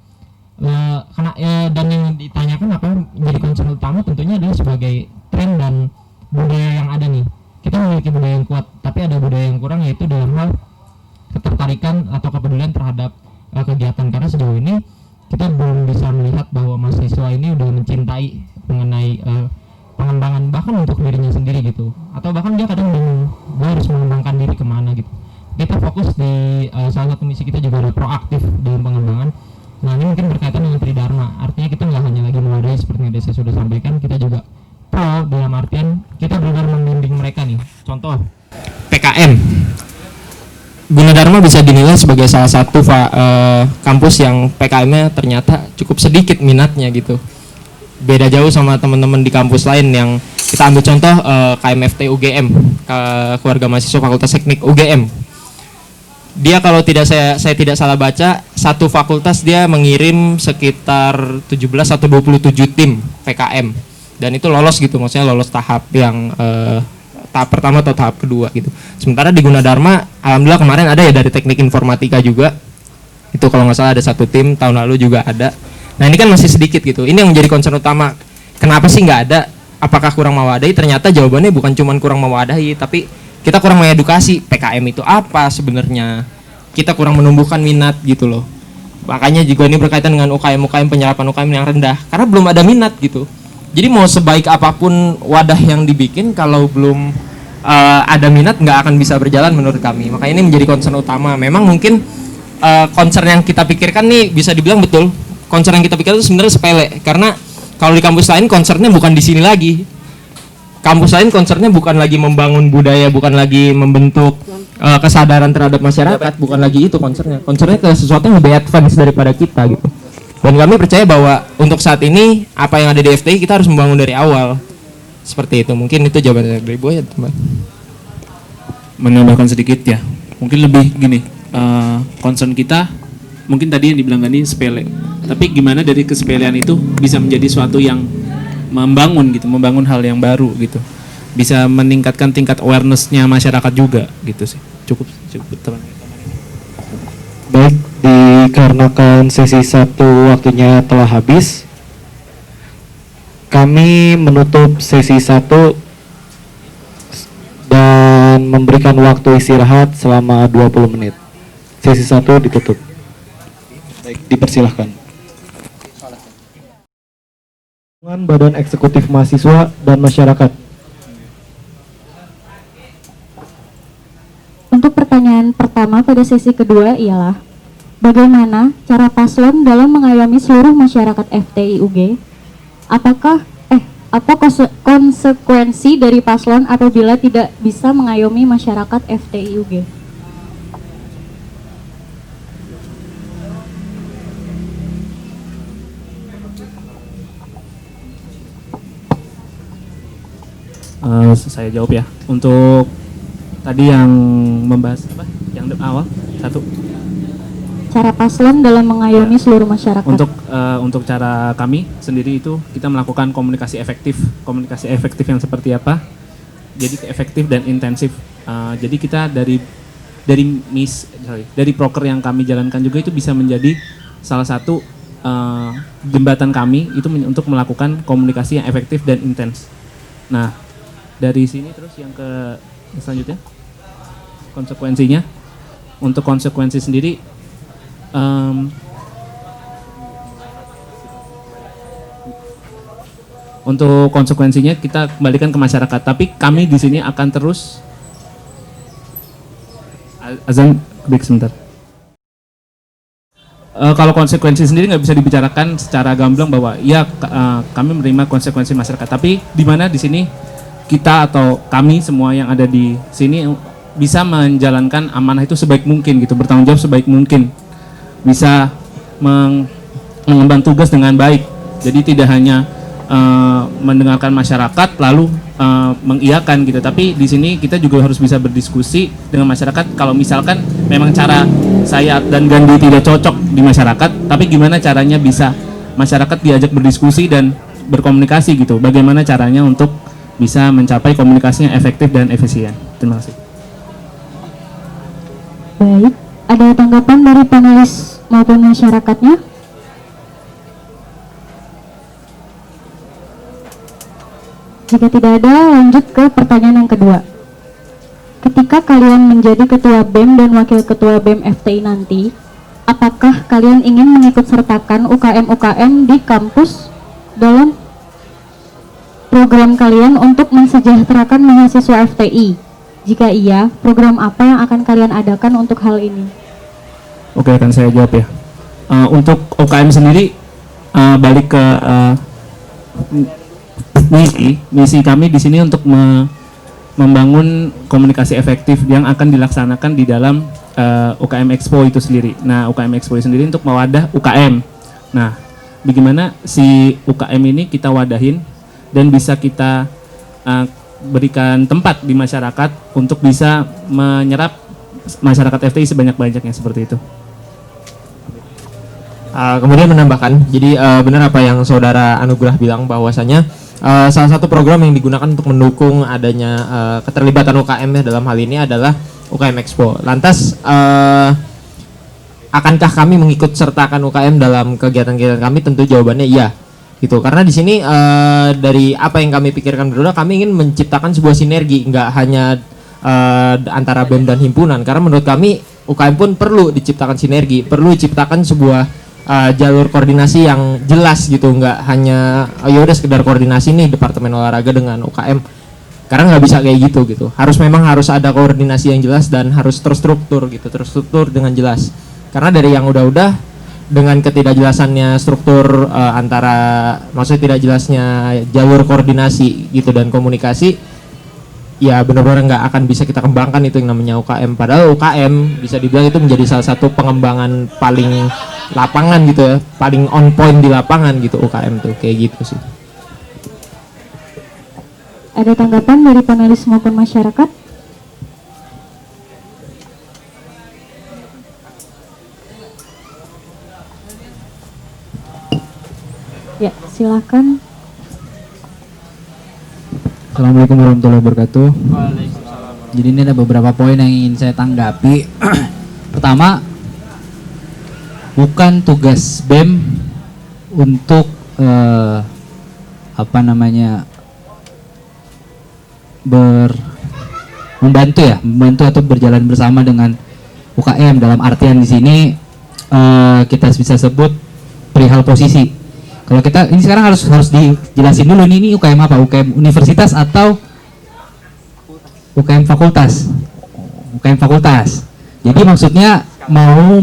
Dan yang ditanyakan apa menjadi concern utama tentunya adalah sebagai tren dan budaya yang ada nih. Kita memiliki budaya yang kuat, tapi ada budaya yang kurang, yaitu dalam hal ketertarikan atau kepedulian terhadap kegiatan, karena sejauh ini kita belum bisa melihat bahwa mahasiswa ini udah mencintai mengenai pengembangan bahkan untuk dirinya sendiri gitu, atau bahkan dia kadang bingung gue harus mengembangkan diri kemana gitu. Kita fokus di salah satu misi kita juga ada proaktif dalam pengembangan. Nah ini mungkin berkaitan dengan tridharma, artinya kita nggak hanya lagi mewadai seperti yang saya sudah sampaikan, kita juga pro dalam artian kita benar-benar membimbing mereka nih. Contoh PKM, Gunadarma bisa dinilai sebagai salah satu kampus yang PKM-nya ternyata cukup sedikit minatnya gitu. Beda jauh sama teman-teman di kampus lain yang kita ambil contoh KMFT UGM, keluarga mahasiswa Fakultas Teknik UGM. Dia kalau tidak saya tidak salah baca, satu fakultas dia mengirim sekitar 17 atau 27 tim PKM. Dan itu lolos gitu, maksudnya lolos tahap yang tahap pertama atau tahap kedua gitu. Sementara di Gunadarma, alhamdulillah kemarin ada ya dari teknik informatika juga. Itu kalau nggak salah ada satu tim, tahun lalu juga ada. Nah ini kan masih sedikit gitu. Ini yang menjadi concern utama. Kenapa sih nggak ada? Apakah kurang mewadahi? Ternyata jawabannya bukan cuma kurang mewadahi, tapi kita kurang mengedukasi PKM itu apa sebenarnya. Kita kurang menumbuhkan minat gitu loh. Makanya juga ini berkaitan dengan UKM penyerapan UKM yang rendah, karena belum ada minat gitu. Jadi mau sebaik apapun wadah yang dibikin, kalau belum ada minat nggak akan bisa berjalan menurut kami. Makanya ini menjadi concern utama. Memang mungkin concern yang kita pikirkan nih bisa dibilang betul. Concern yang kita pikirkan itu sebenarnya sepele, karena kalau di kampus lain concernnya bukan di sini lagi. Kampus lain concernnya bukan lagi membangun budaya, bukan lagi membentuk kesadaran terhadap masyarakat, bukan lagi itu concernnya. Concernnya ke sesuatu yang lebih advance daripada kita gitu. Dan kami percaya bahwa untuk saat ini apa yang ada di FTI kita harus membangun dari awal. Seperti itu. Mungkin itu jawaban dari Boy ya, teman. Menambahkan sedikit ya. Mungkin lebih gini, concern kita mungkin tadi yang dibilang Gani sepele. Tapi gimana dari kesepelean itu bisa menjadi suatu yang membangun gitu, membangun hal yang baru gitu. Bisa meningkatkan tingkat awareness-nya masyarakat juga gitu sih. Cukup teman. Baik, dikarenakan sesi 1 waktunya telah habis, kami menutup sesi 1 dan memberikan waktu istirahat selama 20 menit. Sesi 1 ditutup. Baik, dipersilahkan. Badan Eksekutif Mahasiswa dan Masyarakat. Untuk pertanyaan pertama pada sesi kedua ialah bagaimana cara paslon dalam mengayomi seluruh masyarakat FTI UG? Apa konsekuensi dari paslon apabila tidak bisa mengayomi masyarakat FTI UG? Saya jawab ya. Untuk tadi yang membahas apa? Yang awal satu. cara paslon dalam mengayomi seluruh masyarakat? Untuk cara kami sendiri itu kita melakukan komunikasi efektif yang seperti apa? Jadi efektif dan intensif. Jadi kita dari proker yang kami jalankan juga itu bisa menjadi salah satu jembatan kami itu untuk melakukan komunikasi yang efektif dan intens. Nah, dari sini terus yang ke selanjutnya konsekuensinya. Untuk konsekuensi sendiri untuk konsekuensinya kita kembalikan ke masyarakat. Tapi kami di sini akan terus azan break sebentar. Kalau konsekuensi sendiri nggak bisa dibicarakan secara gamblang bahwa ya kami menerima konsekuensi masyarakat. Tapi di mana di sini kita atau kami semua yang ada di sini bisa menjalankan amanah itu sebaik mungkin gitu, bertanggung jawab sebaik mungkin, bisa mengemban tugas dengan baik. Jadi tidak hanya mendengarkan masyarakat lalu mengiyakan gitu, tapi di sini kita juga harus bisa berdiskusi dengan masyarakat. Kalau misalkan memang cara saya dan Gandhi tidak cocok di masyarakat, tapi gimana caranya bisa masyarakat diajak berdiskusi dan berkomunikasi gitu, bagaimana caranya untuk bisa mencapai komunikasi yang efektif dan efisien. Terima kasih. Baik, ada tanggapan dari panelis maupun masyarakatnya? Jika tidak ada, lanjut ke pertanyaan yang kedua. Ketika kalian menjadi ketua BEM dan wakil ketua BEM FTI nanti, apakah kalian ingin mengikut sertakan UKM-UKM di kampus dalam program kalian untuk mensejahterakan mahasiswa FTI? Jika iya, program apa yang akan kalian adakan untuk hal ini? Oke, akan saya jawab ya. Untuk UKM sendiri, balik ke misi kami di sini untuk membangun komunikasi efektif yang akan dilaksanakan di dalam UKM Expo itu sendiri. Nah, UKM Expo sendiri untuk mewadah UKM. Nah, bagaimana si UKM ini kita wadahin dan bisa kita berikan tempat di masyarakat untuk bisa menyerap masyarakat FTI sebanyak-banyaknya, seperti itu. Kemudian menambahkan, jadi benar apa yang saudara Anugrah bilang bahwasanya salah satu program yang digunakan untuk mendukung adanya keterlibatan UKM dalam hal ini adalah UKM Expo. Lantas akankah kami mengikut sertakan UKM dalam kegiatan-kegiatan kami? Tentu jawabannya iya. Gitu, karena di sini dari apa yang kami pikirkan berdua, kami ingin menciptakan sebuah sinergi, nggak hanya antara BEM dan himpunan. Karena menurut kami UKM pun perlu diciptakan sinergi, perlu diciptakan sebuah jalur koordinasi yang jelas gitu, nggak hanya yaudah sekedar koordinasi nih departemen olahraga dengan UKM. Karena nggak bisa kayak gitu. Memang harus ada koordinasi yang jelas dan harus terstruktur gitu, terstruktur dengan jelas. Karena dari yang udah-udah dengan ketidakjelasannya struktur maksudnya tidak jelasnya jalur koordinasi gitu dan komunikasi, ya benar-benar nggak akan bisa kita kembangkan itu yang namanya UKM. Padahal UKM bisa dibilang itu menjadi salah satu pengembangan paling lapangan gitu ya, paling on point di lapangan gitu UKM tuh, kayak gitu sih. Ada tanggapan dari panelis maupun masyarakat? Ya, silakan. Assalamualaikum warahmatullahi wabarakatuh. Jadi ini ada beberapa poin yang ingin saya tanggapi. Pertama, bukan tugas BEM untuk membantu atau berjalan bersama dengan UKM. Dalam artian di sini kita bisa sebut perihal posisi. Kalau kita ini sekarang harus dijelasin dulu ini UKM apa? UKM universitas atau UKM fakultas? UKM fakultas. Jadi maksudnya mau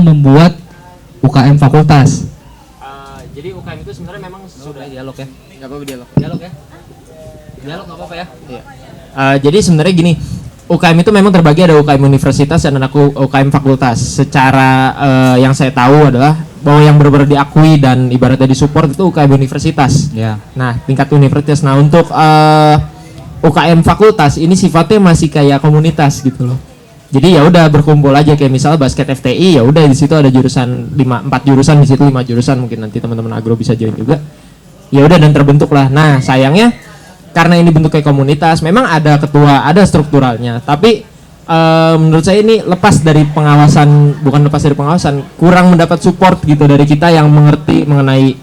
membuat UKM fakultas. Jadi UKM itu sebenarnya memang sudah dialog ya. Nggak apa-apa dialog. Dialog ya. Dialog nggak apa-apa ya. Iya. Jadi sebenarnya gini, UKM itu memang terbagi ada UKM universitas dan ada UKM fakultas. Secara yang saya tahu adalah bahwa yang benar-benar diakui dan ibaratnya disupport itu UKM universitas. Ya. Nah, tingkat universitas. Nah, untuk UKM fakultas ini sifatnya masih kayak komunitas gitu loh. Jadi ya udah berkumpul aja kayak misal basket FTI, ya udah di situ ada jurusan 4 jurusan, di situ 5 jurusan, mungkin nanti teman-teman agro bisa join juga. Ya udah dan terbentuk lah. Nah, sayangnya karena ini bentuk kayak komunitas, memang ada ketua, ada strukturalnya, tapi menurut saya ini lepas dari pengawasan, bukan lepas dari pengawasan, kurang mendapat support gitu dari kita yang mengerti mengenai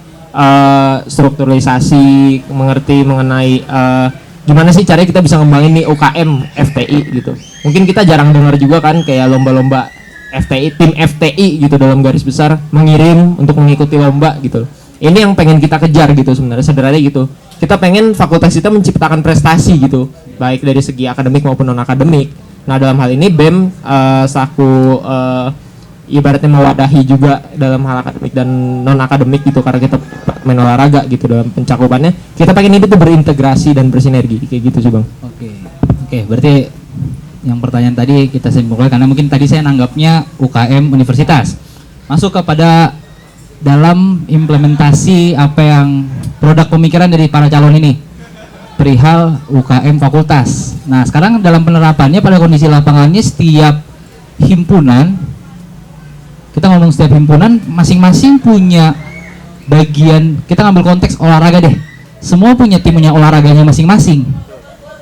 strukturalisasi, mengerti mengenai gimana sih caranya kita bisa ngembangin nih UKM FTI gitu. Mungkin kita jarang dengar juga kan kayak lomba-lomba FTI, tim FTI gitu dalam garis besar mengirim untuk mengikuti lomba gitu. Ini yang pengen kita kejar gitu sebenarnya, sederhananya gitu. Kita pengen fakultas kita menciptakan prestasi gitu, baik dari segi akademik maupun non akademik. Nah dalam hal ini BEM selaku ibaratnya mewadahi juga dalam hal akademik dan non akademik gitu, karena kita main olahraga gitu dalam pencakupannya. Kita pengen itu tuh berintegrasi dan bersinergi kayak gitu sih Bang. Oke, berarti yang pertanyaan tadi kita simpulkan karena mungkin tadi saya nanggapnya UKM universitas. Masuk kepada dalam implementasi apa yang produk pemikiran dari para calon ini perihal UKM fakultas. Nah, sekarang dalam penerapannya pada kondisi lapangannya setiap himpunan, kita ngomong setiap himpunan masing-masing punya bagian, kita ngambil konteks olahraga deh. Semua punya timnya olahraganya masing-masing.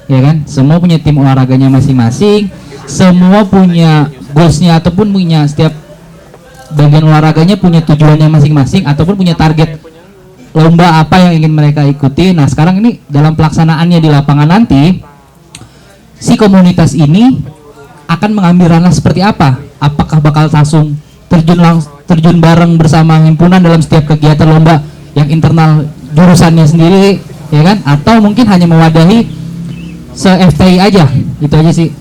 Ya kan? Semua punya tim olahraganya masing-masing. Semua punya goalsnya ataupun punya setiap bagian olahraganya punya tujuannya masing-masing ataupun punya target lomba apa yang ingin mereka ikuti. Nah, sekarang ini dalam pelaksanaannya di lapangan nanti si komunitas ini akan mengambil ranah seperti apa? Apakah bakal langsung terjun bareng bersama himpunan dalam setiap kegiatan lomba yang internal jurusannya sendiri, ya kan? Atau mungkin hanya mewadahi se-FTI aja, itu aja sih.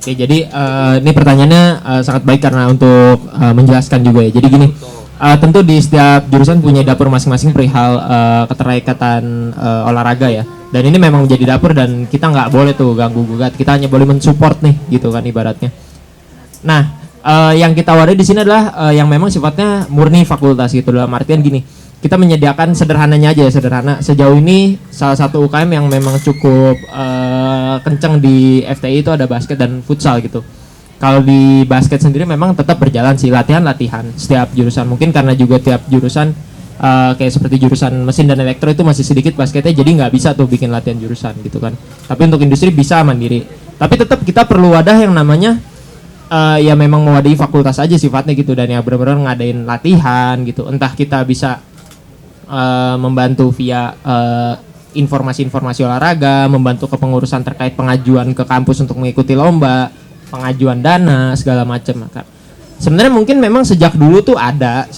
Oke, jadi ini pertanyaannya sangat baik karena untuk menjelaskan juga ya. Jadi gini, tentu di setiap jurusan punya dapur masing-masing perihal keterikatan olahraga ya. Dan ini memang menjadi dapur dan kita nggak boleh tuh ganggu gugat. Kita hanya boleh mensupport nih, gitu kan ibaratnya. Nah, yang kita wadahi di sini adalah yang memang sifatnya murni fakultas gitu, dalam artian gini. Kita menyediakan sederhananya aja ya, sederhana. Sejauh ini salah satu UKM yang memang cukup kenceng di FTI itu ada basket dan futsal gitu. Kalau di basket sendiri memang tetap berjalan sih latihan setiap jurusan. Mungkin karena juga tiap jurusan kayak seperti jurusan mesin dan elektro itu masih sedikit basketnya, jadi nggak bisa tuh bikin latihan jurusan gitu kan. Tapi untuk industri bisa mandiri. Tapi tetap kita perlu wadah yang namanya ya memang mewadahi fakultas aja sifatnya gitu, dan ya benar-benar ngadain latihan gitu. Entah kita bisa membantu via informasi-informasi olahraga, membantu kepengurusan terkait pengajuan ke kampus untuk mengikuti lomba, pengajuan dana segala macam. Sebenarnya mungkin memang sejak dulu ada,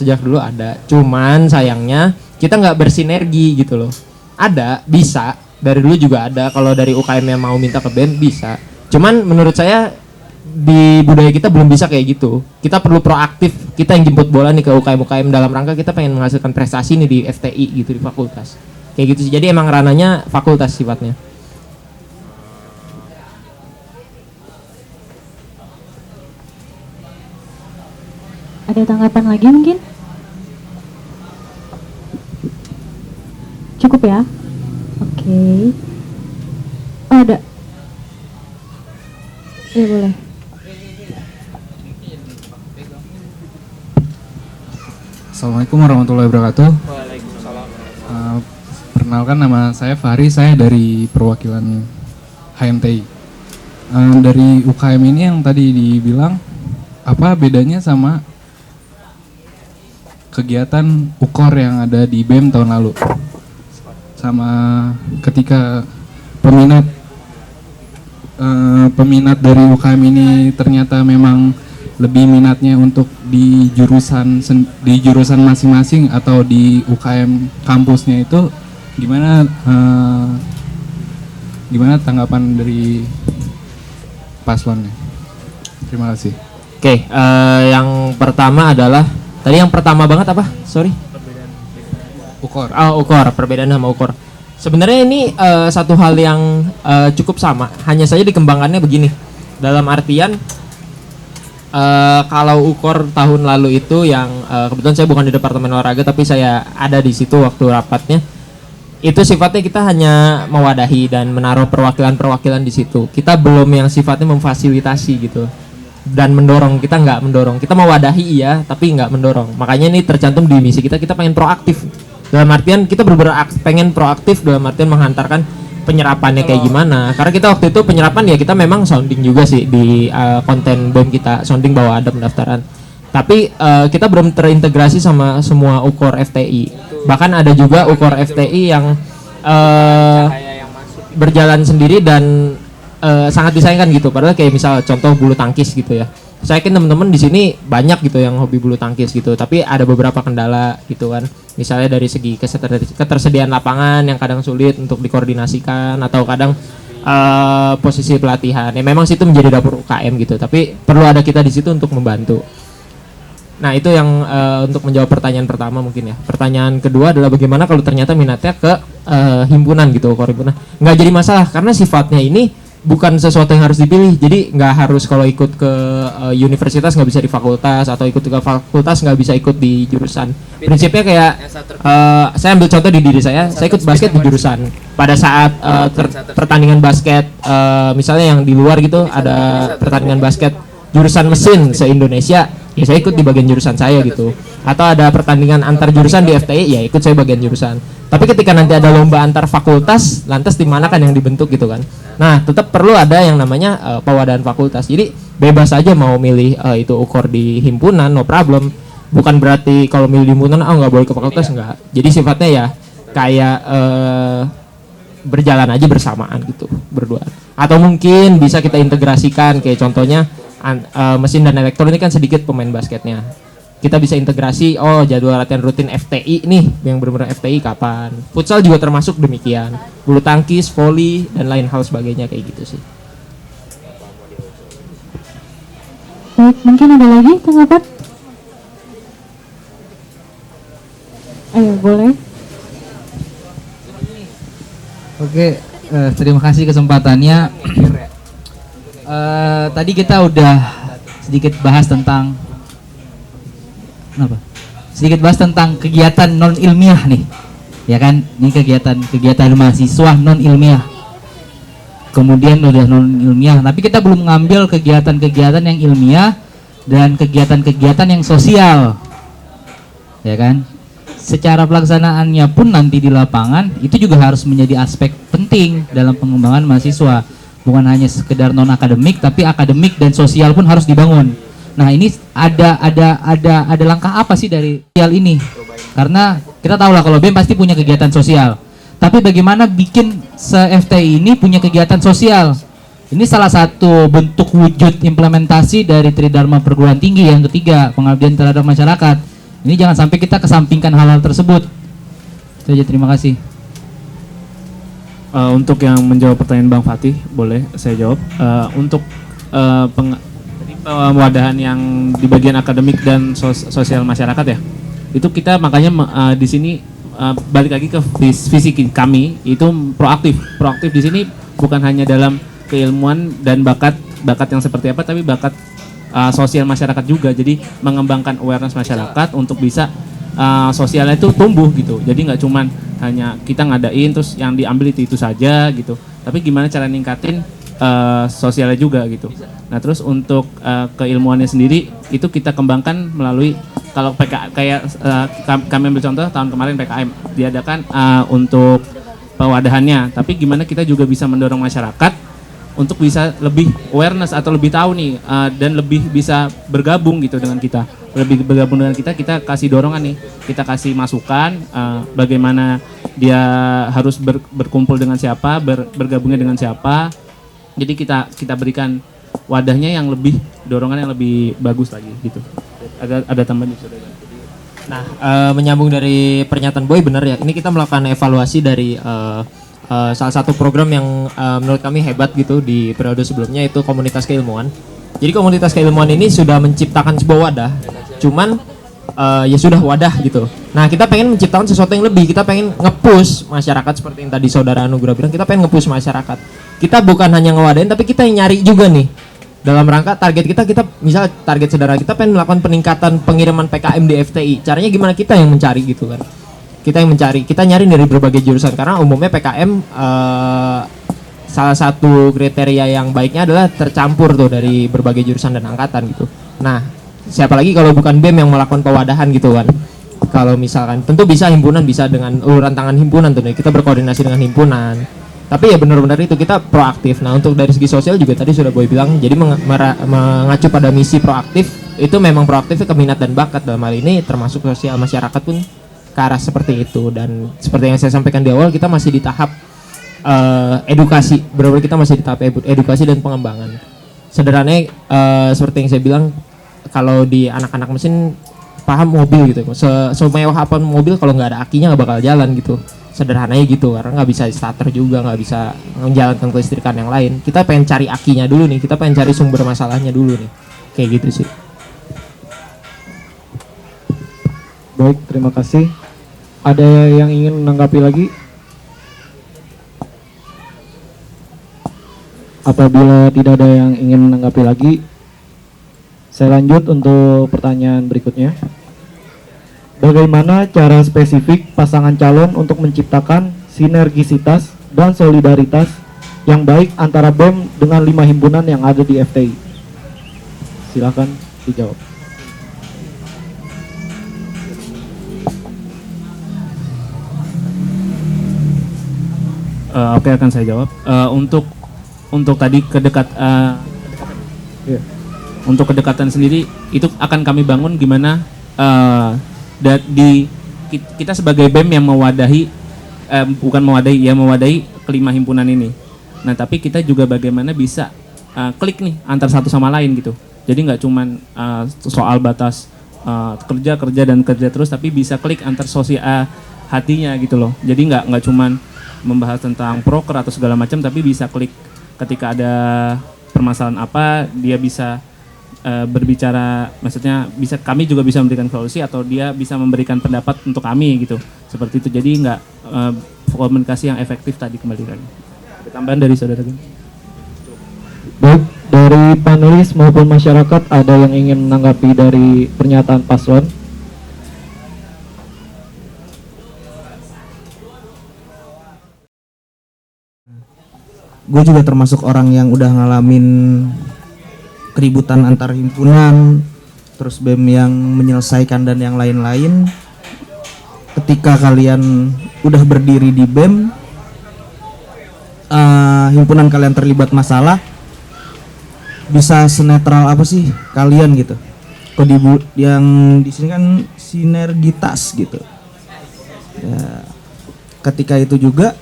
cuman sayangnya kita nggak bersinergi gitu loh. Ada, bisa, dari dulu juga ada. Kalau dari UKM yang mau minta ke BEM bisa. Cuman menurut saya di budaya kita belum bisa kayak gitu. Kita perlu proaktif. Kita yang jemput bola nih ke UKM dalam rangka kita pengen menghasilkan prestasi nih di FTI gitu, di fakultas. Kayak gitu sih. Jadi emang ranahnya fakultas sifatnya. Ada tanggapan lagi mungkin? Cukup ya? Oke. Oh, ada. Ya boleh. Assalamualaikum warahmatullahi wabarakatuh. Perkenalkan, nama saya Fahri, saya dari perwakilan HMTI. Dari UKM ini yang tadi dibilang, apa bedanya sama kegiatan UKOR yang ada di BEM tahun lalu? Sama ketika peminat dari UKM ini ternyata memang lebih minatnya untuk di jurusan masing-masing atau di UKM kampusnya, itu gimana tanggapan dari paslonnya? Terima kasih. Oke, yang pertama adalah tadi yang pertama banget apa? Sorry. UKOR. Oh, UKOR, perbedaan sama UKOR. Sebenarnya ini satu hal yang cukup sama, hanya saja dikembangkannya begini. Dalam artian kalau UKOR tahun lalu itu yang kebetulan saya bukan di Departemen Olahraga tapi saya ada di situ waktu rapatnya. itu sifatnya kita hanya mewadahi dan menaruh perwakilan-perwakilan di situ. Kita belum yang sifatnya memfasilitasi gitu dan mendorong. Kita nggak mendorong, kita mewadahi iya tapi nggak mendorong. Makanya ini tercantum di misi kita pengen proaktif dalam artian kita benar-benar pengen proaktif dalam artian menghantarkan penyerapannya kayak gimana. Karena kita waktu itu penyerapan ya kita memang sounding juga sih di konten BEM kita, sounding bahwa ada pendaftaran. Tapi kita belum terintegrasi sama semua ukor FTI. Bahkan ada juga ukor FTI yang berjalan sendiri dan sangat disayangkan gitu. Padahal kayak misal contoh bulu tangkis gitu ya. Saya yakin teman-teman di sini banyak gitu yang hobi bulu tangkis gitu. Tapi ada beberapa kendala gitu kan. Misalnya dari segi ketersediaan lapangan yang kadang sulit untuk dikoordinasikan atau kadang posisi pelatihan. Ya memang situ menjadi dapur UKM gitu. Tapi perlu ada kita di situ untuk membantu. Nah itu yang untuk menjawab pertanyaan pertama mungkin ya. Pertanyaan kedua adalah bagaimana kalau ternyata minatnya ke himpunan gitu, himpunan. Nggak jadi masalah karena sifatnya ini bukan sesuatu yang harus dipilih. Jadi nggak harus kalau ikut ke universitas nggak bisa di fakultas atau ikut ke fakultas nggak bisa ikut di jurusan. Prinsipnya kayak saya ambil contoh di diri saya ikut basket di jurusan. Pada saat pertandingan basket misalnya yang di luar gitu ada pertandingan basket jurusan mesin se-Indonesia, ya saya ikut di bagian jurusan saya gitu. Atau ada pertandingan antar jurusan di FTI, ya ikut saya bagian jurusan. Tapi ketika nanti ada lomba antar fakultas, lantas di mana kan yang dibentuk gitu kan. Nah, tetap perlu ada yang namanya pewadahan fakultas. Jadi bebas aja mau milih itu ukor di himpunan, no problem. Bukan berarti kalau milih di himpunan nggak boleh ke fakultas, enggak. Jadi sifatnya ya kayak berjalan aja bersamaan gitu, berdua. Atau mungkin bisa kita integrasikan kayak contohnya mesin dan elektronik kan sedikit pemain basketnya. Kita bisa integrasi, jadwal latihan rutin FTI nih, yang benar-benar FTI kapan. Futsal juga termasuk demikian. Bulu tangkis, voli, dan lain hal sebagainya kayak gitu sih. Baik, mungkin ada lagi tanggapan? Ayo, boleh. Oke, terima kasih kesempatannya. Tadi kita udah sedikit bahas tentang kegiatan non ilmiah nih, ya kan? Ini kegiatan mahasiswa non ilmiah. Kemudian udah non ilmiah, tapi kita belum mengambil kegiatan-kegiatan yang ilmiah dan kegiatan-kegiatan yang sosial, ya kan? Secara pelaksanaannya pun nanti di lapangan itu juga harus menjadi aspek penting dalam pengembangan mahasiswa. Bukan hanya sekedar non akademik, tapi akademik dan sosial pun harus dibangun. Nah ini ada langkah apa sih dari sosial ini? Karena kita tahu lah kalau BEM pasti punya kegiatan sosial. Tapi bagaimana bikin se-FTI ini punya kegiatan sosial? Ini salah satu bentuk wujud implementasi dari Tridharma Perguruan Tinggi yang ketiga, pengabdian terhadap masyarakat. Ini jangan sampai kita kesampingkan hal-hal tersebut. Itu aja, terima kasih. Untuk yang menjawab pertanyaan Bang Fatih, boleh saya jawab. Untuk pewadahan yang di bagian akademik dan sosial masyarakat ya, itu kita makanya di sini balik lagi ke visi kami itu proaktif. Proaktif di sini bukan hanya dalam keilmuan dan bakat yang seperti apa, tapi bakat sosial masyarakat juga. Jadi mengembangkan awareness masyarakat untuk bisa sosialnya itu tumbuh gitu. Jadi nggak cuman hanya kita ngadain terus yang diambil itu saja gitu, tapi gimana cara ningkatin sosialnya juga gitu. Nah terus untuk keilmuannya sendiri itu kita kembangkan melalui kalau kayak kami ambil contoh tahun kemarin PKM diadakan untuk pewadahannya, tapi gimana kita juga bisa mendorong masyarakat untuk bisa lebih awareness atau lebih tahu nih dan lebih bisa bergabung gitu dengan kita. Lebih bergabung dengan kita kasih dorongan nih, kita kasih masukan bagaimana dia harus berkumpul dengan siapa, bergabungnya dengan siapa. Jadi kita berikan wadahnya yang lebih, dorongan yang lebih bagus lagi gitu. Ada tambahan juga. Nah, menyambung dari pernyataan Boy, benar ya. Ini kita melakukan evaluasi dari salah satu program yang menurut kami hebat gitu di periode sebelumnya, itu komunitas keilmuan. Jadi komunitas keilmuan ini sudah menciptakan sebuah wadah, cuman ya sudah wadah gitu. Nah kita pengen menciptakan sesuatu yang lebih, kita pengen nge-push masyarakat seperti yang tadi saudara Anugrah bilang, kita pengen nge-push masyarakat. Kita bukan hanya ngewadain, tapi kita yang nyari juga nih. Dalam rangka target kita misal target saudara kita pengen melakukan peningkatan pengiriman PKM di FTI. Caranya gimana, kita yang mencari gitu kan. kita nyari dari berbagai jurusan karena umumnya PKM salah satu kriteria yang baiknya adalah tercampur tuh dari berbagai jurusan dan angkatan gitu. Nah, siapa lagi kalau bukan BEM yang melakukan pewadahan gitu kan. Kalau misalkan tentu bisa himpunan, bisa dengan uluran tangan himpunan tuh nih. Kita berkoordinasi dengan himpunan. Tapi ya benar-benar itu kita proaktif. Nah, untuk dari segi sosial juga tadi sudah Boy bilang, jadi mengacu pada misi proaktif itu memang proaktifnya ke minat dan bakat dalam hal ini termasuk sosial masyarakat pun ke arah seperti itu. Dan seperti yang saya sampaikan di awal, kita masih di tahap edukasi, benar-benar kita masih di tahap edukasi dan pengembangan. Sederhananya seperti yang saya bilang, kalau di anak-anak mesin paham mobil gitu, semewah apa mobil kalau nggak ada akinya nggak bakal jalan gitu. Sederhananya gitu, karena nggak bisa starter juga, nggak bisa menjalankan kelistrikan yang lain. Kita pengen cari akinya dulu nih, kita pengen cari sumber masalahnya dulu nih, kayak gitu sih. Baik, terima kasih. Ada yang ingin menanggapi lagi? Apabila tidak ada yang ingin menanggapi lagi, saya lanjut untuk pertanyaan berikutnya. Bagaimana cara spesifik pasangan calon untuk menciptakan sinergisitas dan solidaritas yang baik antara BEM dengan 5 himpunan yang ada di FTI? Silakan dijawab. Oke, akan saya jawab. Untuk tadi untuk kedekatan sendiri itu akan kami bangun gimana kita sebagai BEM yang mewadahi mewadahi kelima himpunan ini. Nah, tapi kita juga bagaimana bisa klik nih antar satu sama lain gitu. Jadi nggak cuman soal batas kerja terus, tapi bisa klik antar sosial hatinya gitu loh. Jadi nggak cuman membahas tentang proker atau segala macam, tapi bisa klik ketika ada permasalahan apa, dia bisa berbicara, maksudnya kami juga bisa memberikan solusi atau dia bisa memberikan pendapat untuk kami gitu, seperti itu. Jadi nggak komunikasi yang efektif tadi kembali lagi. Ada tambahan dari saudara? Baik, dari panelis maupun masyarakat ada yang ingin menanggapi dari pernyataan paslon? Gue juga termasuk orang yang udah ngalamin keributan antar himpunan, terus BEM yang menyelesaikan dan yang lain-lain. Ketika kalian udah berdiri di BEM, himpunan kalian terlibat masalah, bisa senetral apa sih kalian gitu? Kok yang di sini kan sinergitas gitu. Ya, ketika itu juga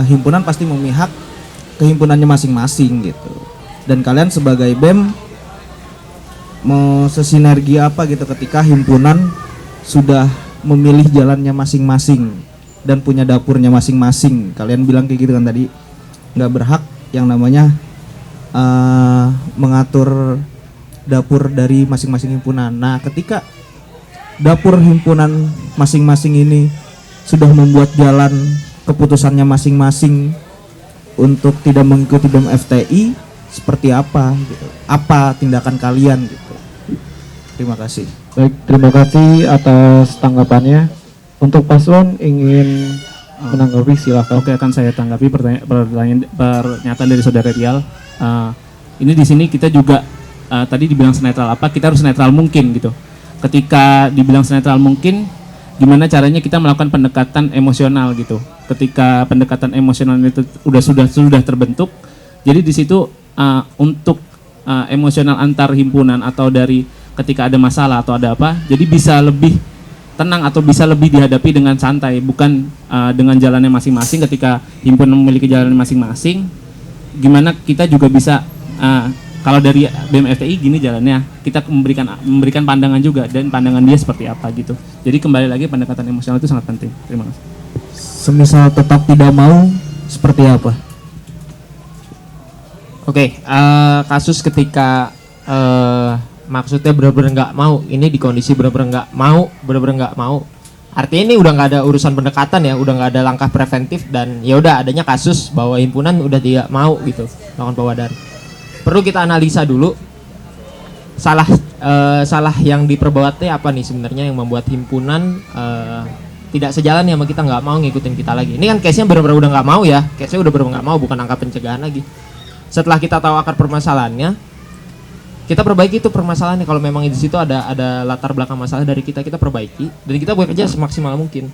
himpunan pasti memihak ke himpunannya masing-masing gitu. Dan kalian sebagai BEM mau sesinergi apa gitu ketika himpunan sudah memilih jalannya masing-masing dan punya dapurnya masing-masing. Kalian bilang kayak gitu kan tadi, nggak berhak yang namanya mengatur dapur dari masing-masing himpunan. Nah, ketika dapur himpunan masing-masing ini sudah membuat jalan keputusannya masing-masing untuk tidak mengikuti BEM FTI, seperti apa gitu. Apa tindakan kalian gitu. Terima kasih. Baik, terima kasih atas tanggapannya. Untuk paslon ingin menanggapi, silakan. Oke, akan saya tanggapi pernyataan dari saudara Rial. Ini di sini kita juga tadi dibilang senetral apa, kita harus netral mungkin gitu. Ketika dibilang senetral mungkin, gimana caranya kita melakukan pendekatan emosional gitu. Ketika pendekatan emosional itu sudah terbentuk, jadi di situ untuk emosional antar himpunan atau dari ketika ada masalah atau ada apa, jadi bisa lebih tenang atau bisa lebih dihadapi dengan santai, bukan dengan jalannya masing-masing. Ketika himpunan memiliki jalannya masing-masing, gimana kita juga bisa kalau dari BEM FTI gini jalannya, kita memberikan pandangan juga, dan pandangan dia seperti apa gitu. Jadi kembali lagi pendekatan emosional itu sangat penting. Terima kasih. Semisal tetap tidak mau, seperti apa? Oke, kasus ketika maksudnya benar-benar nggak mau, ini di kondisi benar-benar nggak mau. Artinya ini udah nggak ada urusan pendekatan ya, udah nggak ada langkah preventif, dan ya udah adanya kasus bahwa himpunan udah tidak mau gitu melakukan pewadahan. Perlu kita analisa dulu salah yang diperbuatnya apa nih sebenarnya yang membuat himpunan tidak sejalan ya sama kita, nggak mau ngikutin kita lagi. Ini kan case-nya benar-benar udah nggak mau ya, case-nya udah benar-benar nggak mau, bukan angka pencegahan lagi. Setelah kita tahu akar permasalahannya, kita perbaiki itu permasalahannya. Kalau memang di situ ada latar belakang masalah dari kita perbaiki dan kita bekerja semaksimal mungkin.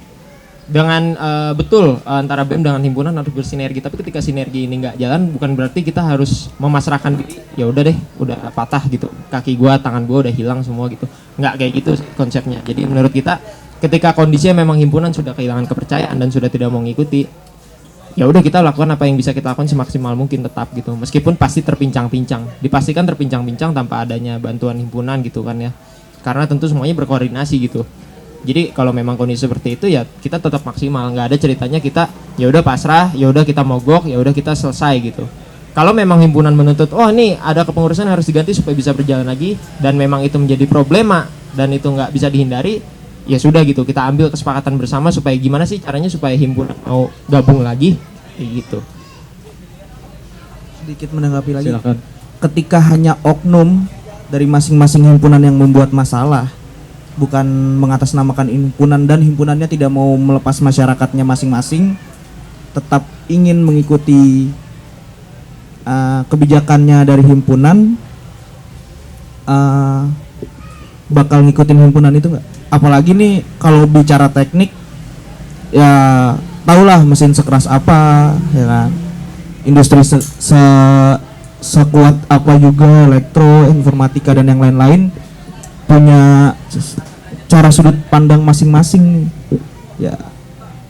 Dengan betul antara BEM dengan himpunan harus bersinergi, tapi ketika sinergi ini nggak jalan, bukan berarti kita harus memasrahkan diri, ya udah deh, udah patah gitu, kaki gua, tangan gua udah hilang semua gitu. Nggak kayak gitu konsepnya. Jadi menurut kita ketika kondisinya memang himpunan sudah kehilangan kepercayaan dan sudah tidak mau ngikuti, ya udah kita lakukan apa yang bisa kita lakukan semaksimal mungkin tetap gitu, meskipun pasti terpincang-pincang, dipastikan terpincang-pincang tanpa adanya bantuan himpunan gitu kan ya, karena tentu semuanya berkoordinasi gitu. Jadi kalau memang kondisi seperti itu ya kita tetap maksimal, nggak ada ceritanya kita ya udah pasrah, ya udah kita mogok, ya udah kita selesai gitu. Kalau memang himpunan menuntut, oh ini ada kepengurusan harus diganti supaya bisa berjalan lagi, dan memang itu menjadi problema dan itu nggak bisa dihindari, ya sudah gitu, kita ambil kesepakatan bersama supaya gimana sih caranya supaya himpunan mau gabung lagi, kayak gitu. Sedikit menanggapi lagi. Silakan. Ketika hanya oknum dari masing-masing himpunan yang membuat masalah, bukan mengatasnamakan himpunan dan himpunannya tidak mau melepas masyarakatnya masing-masing, tetap ingin mengikuti kebijakannya dari himpunan, bakal ngikutin himpunan itu nggak? Apalagi nih kalau bicara teknik, ya tahulah mesin sekeras apa, ya kan? Industri sekuat apa juga, elektro, informatika dan yang lain-lain punya cara sudut pandang masing-masing nih. Ya,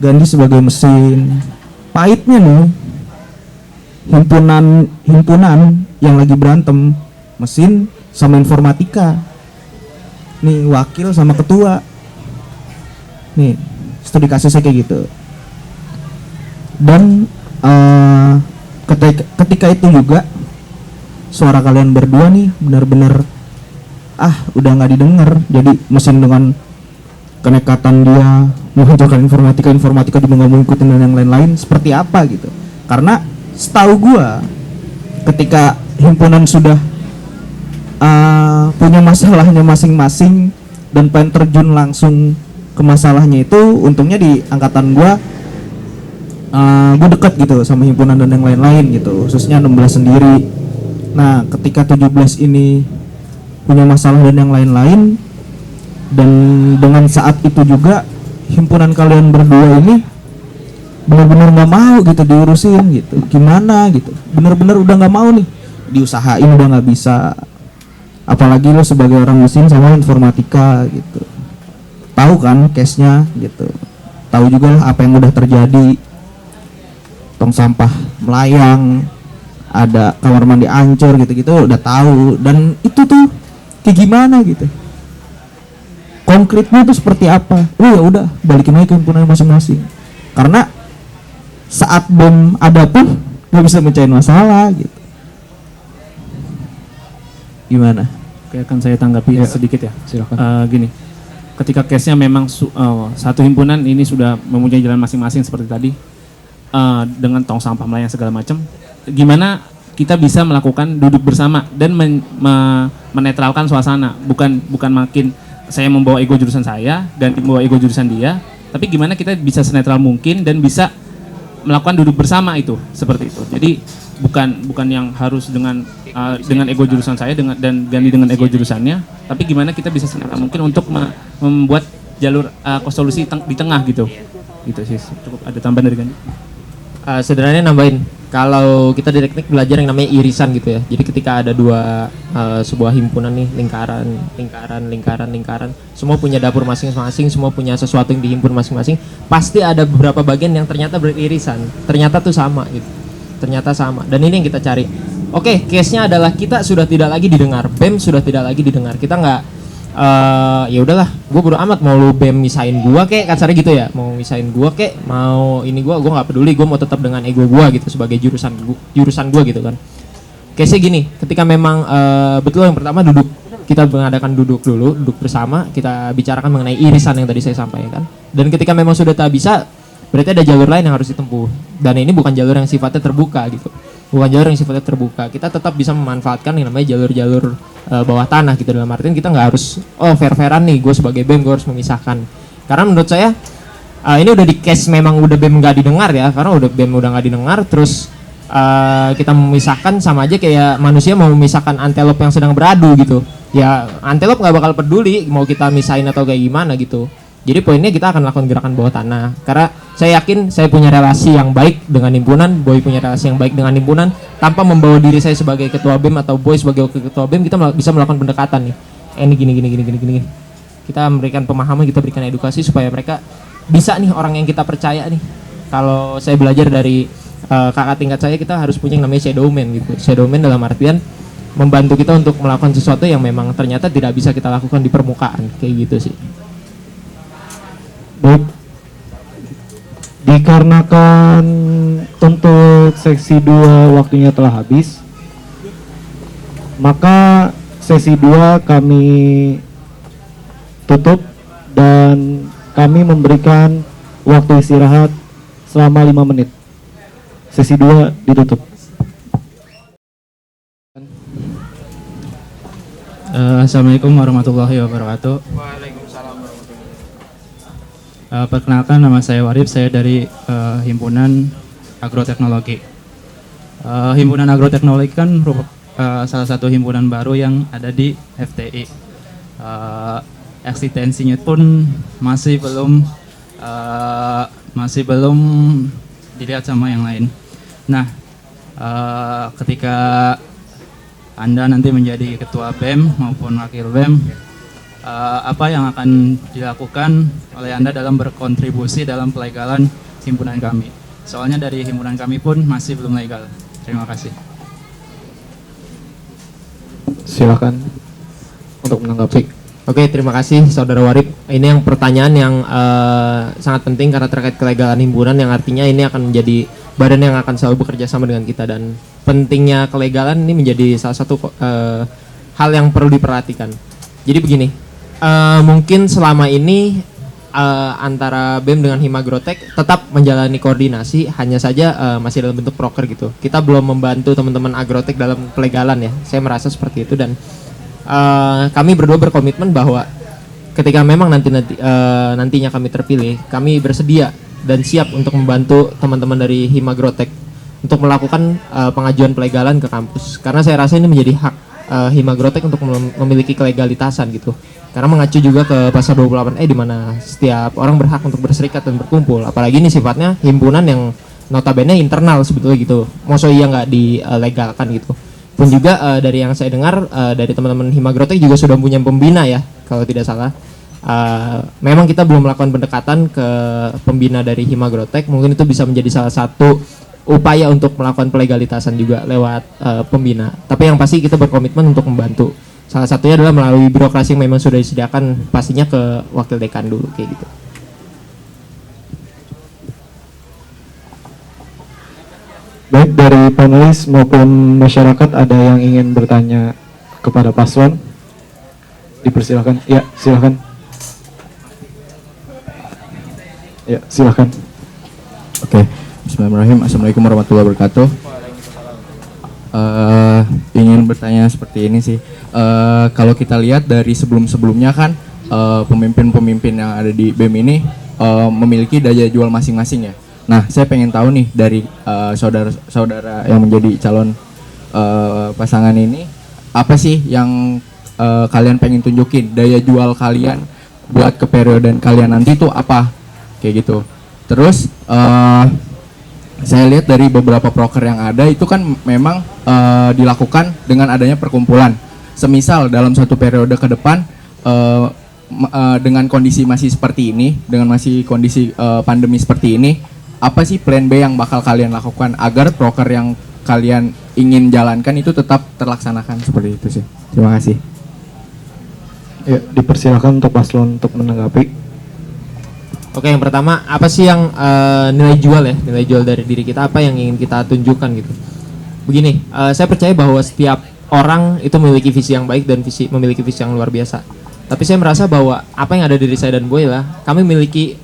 Gandhi sebagai mesin, pahitnya nih himpunan yang lagi berantem mesin sama informatika. Nih wakil sama ketua. Nih, studi kasusnya kayak gitu. Dan ketika itu juga suara kalian berdua nih benar-benar udah nggak didengar. Jadi mesin dengan kenekatan dia menghancurkan informatika juga nggak mau ikutin dan yang lain-lain, seperti apa gitu. Karena setahu gua ketika himpunan sudah punya masalahnya masing-masing dan pengen terjun langsung ke masalahnya itu, untungnya di angkatan gua dekat gitu sama himpunan dan yang lain-lain gitu, khususnya 16 sendiri. Nah ketika 17 ini punya masalah dan yang lain-lain, dan dengan saat itu juga himpunan kalian berdua ini benar-benar nggak mau gitu diurusin gitu, gimana gitu, benar-benar udah nggak mau nih, diusahain udah nggak bisa, apalagi lo sebagai orang mesin sama informatika gitu, tahu kan case-nya gitu, tahu juga lah apa yang udah terjadi, tong sampah melayang, ada kamar mandi hancur gitu-gitu udah tahu, dan itu tuh kayak gimana gitu, konkretnya tuh seperti apa. Ya udah balikin aja ke himpunan masing-masing, karena saat BEM ada pun nggak bisa mecahin masalah gitu. Gimana? Oke, akan saya tanggapi sedikit ya. Silakan. Gini, ketika case-nya memang satu himpunan ini sudah mempunyai jalan masing-masing seperti tadi, dengan tong sampah melayang segala macam, gimana kita bisa melakukan duduk bersama dan menetralkan suasana, bukan makin saya membawa ego jurusan saya dan membawa ego jurusan dia, tapi gimana kita bisa senetral mungkin dan bisa melakukan duduk bersama itu, seperti itu. Jadi bukan yang harus dengan ego jurusan saya dan ganti dengan ego jurusannya, tapi gimana kita bisa senetral mungkin untuk membuat jalur solusi di tengah gitu. Gitu sih. Cukup ada tambahan dari Gandhi. Sederhananya nambahin, kalau kita di teknik belajar yang namanya irisan gitu ya. Jadi ketika ada sebuah himpunan nih, lingkaran, semua punya dapur masing-masing, semua punya sesuatu yang dihimpun masing-masing, pasti ada beberapa bagian yang ternyata beririsan, ternyata tuh sama gitu, ternyata sama. Dan ini yang kita cari. Oke, case-nya adalah kita sudah tidak lagi didengar, BEM sudah tidak lagi didengar, kita nggak ya udahlah, gue bodo amat mau lu BEM misain gua kek, kasarnya gitu ya, mau misain gua kek, mau ini gua nggak peduli, gua mau tetap dengan ego gua gitu sebagai jurusan gua gitu kan. Case-nya gini, ketika memang betul yang pertama kita mengadakan duduk bersama, kita bicarakan mengenai irisan yang tadi saya sampaikan, dan ketika memang sudah tak bisa, berarti ada jalur lain yang harus ditempuh, dan ini bukan jalur yang sifatnya terbuka gitu, kita tetap bisa memanfaatkan yang namanya jalur-jalur bawah tanah gitu, dalam artian kita nggak harus fairan nih, gue sebagai BEM gue harus memisahkan, karena menurut saya ini udah di case memang udah BEM nggak didengar ya, karena udah BEM udah nggak didengar, terus kita memisahkan sama aja kayak manusia mau memisahkan antelop yang sedang beradu gitu. Ya antelop nggak bakal peduli mau kita misahin atau kayak gimana gitu. Jadi poinnya kita akan lakukan gerakan bawah tanah, karena saya yakin saya punya relasi yang baik dengan himpunan, Boy punya relasi yang baik dengan himpunan, tanpa membawa diri saya sebagai ketua BEM atau Boy sebagai wakil ketua BEM, kita bisa melakukan pendekatan nih. Ini gini. Kita memberikan pemahaman, kita berikan edukasi supaya mereka bisa nih, orang yang kita percaya nih. Kalau saya belajar dari kakak tingkat saya, kita harus punya yang namanya shadowman gitu. Shadowman dalam artian membantu kita untuk melakukan sesuatu yang memang ternyata tidak bisa kita lakukan di permukaan, kayak gitu sih. Baik, dikarenakan untuk seksi 2 waktunya telah habis, maka sesi 2 kami tutup dan kami memberikan waktu istirahat selama 5 menit. Sesi 2 ditutup. Assalamualaikum warahmatullahi wabarakatuh. Perkenalkan, nama saya Warif, saya dari Himpunan Agroteknologi. Himpunan Agroteknologi kan salah satu himpunan baru yang ada di FTI. Eksistensinya pun masih belum dilihat sama yang lain. Nah, ketika Anda nanti menjadi ketua BEM maupun wakil BEM, apa yang akan dilakukan oleh Anda dalam berkontribusi dalam pelegalan himpunan kami? Soalnya dari himpunan kami pun masih belum legal. Terima kasih. Silakan untuk menanggapi. Oke, terima kasih Saudara Warif. Ini yang pertanyaan yang sangat penting karena terkait kelegalan himpunan, yang artinya ini akan menjadi badan yang akan selalu bekerja sama dengan kita, dan pentingnya kelegalan ini menjadi salah satu hal yang perlu diperhatikan. Jadi begini, mungkin selama ini antara BEM dengan Himagrotek tetap menjalani koordinasi, hanya saja masih dalam bentuk proker gitu. Kita belum membantu teman-teman agrotek dalam pelegalan ya. Saya merasa seperti itu, dan kami berdua berkomitmen bahwa ketika memang nantinya kami terpilih, kami bersedia dan siap untuk membantu teman-teman dari Himagrotek untuk melakukan pengajuan pelegalan ke kampus. Karena saya rasa ini menjadi hak Himagrotek untuk memiliki kelegalitasan gitu. Karena mengacu juga ke pasal 28E di mana setiap orang berhak untuk berserikat dan berkumpul. Apalagi ini sifatnya himpunan yang notabene internal sebetulnya gitu. Maksudnya iya nggak dilegalkan gitu. Pun juga dari yang saya dengar dari teman-teman Himagrotek juga sudah punya pembina ya, kalau tidak salah. Memang kita belum melakukan pendekatan ke pembina dari Himagrotek. Mungkin itu bisa menjadi salah satu upaya untuk melakukan pelegalitasan juga lewat pembina. Tapi yang pasti kita berkomitmen untuk membantu. Salah satunya adalah melalui birokrasi yang memang sudah disediakan, pastinya ke wakil dekan dulu kayak gitu. Baik, dari panelis maupun masyarakat ada yang ingin bertanya kepada paslon? Dipersilakan. Ya, silakan. Ya, silakan. Oke, bismillahirrahmanirrahim. Assalamualaikum warahmatullahi wabarakatuh. Ingin bertanya seperti ini sih. Kalau kita lihat dari sebelum-sebelumnya kan pemimpin-pemimpin yang ada di BEM ini memiliki daya jual masing-masing ya. Nah, saya pengen tahu nih dari saudara-saudara yang menjadi calon pasangan ini, apa sih yang kalian pengen tunjukin, daya jual kalian buat ke periode kalian nanti tuh apa, kayak gitu. Terus saya lihat dari beberapa proker yang ada itu kan memang dilakukan dengan adanya perkumpulan. Semisal dalam satu periode ke depan dengan kondisi masih seperti ini, dengan masih kondisi pandemi seperti ini, apa sih plan B yang bakal kalian lakukan agar proker yang kalian ingin jalankan itu tetap terlaksanakan seperti itu sih. Terima kasih. Ya, dipersilakan untuk paslon untuk menanggapi. Oke, yang pertama, apa sih yang nilai jual ya, nilai jual dari diri kita, apa yang ingin kita tunjukkan gitu. Begini, saya percaya bahwa setiap orang itu memiliki visi yang baik dan memiliki visi yang luar biasa. Tapi saya merasa bahwa apa yang ada di diri saya dan Boy lah, kami memiliki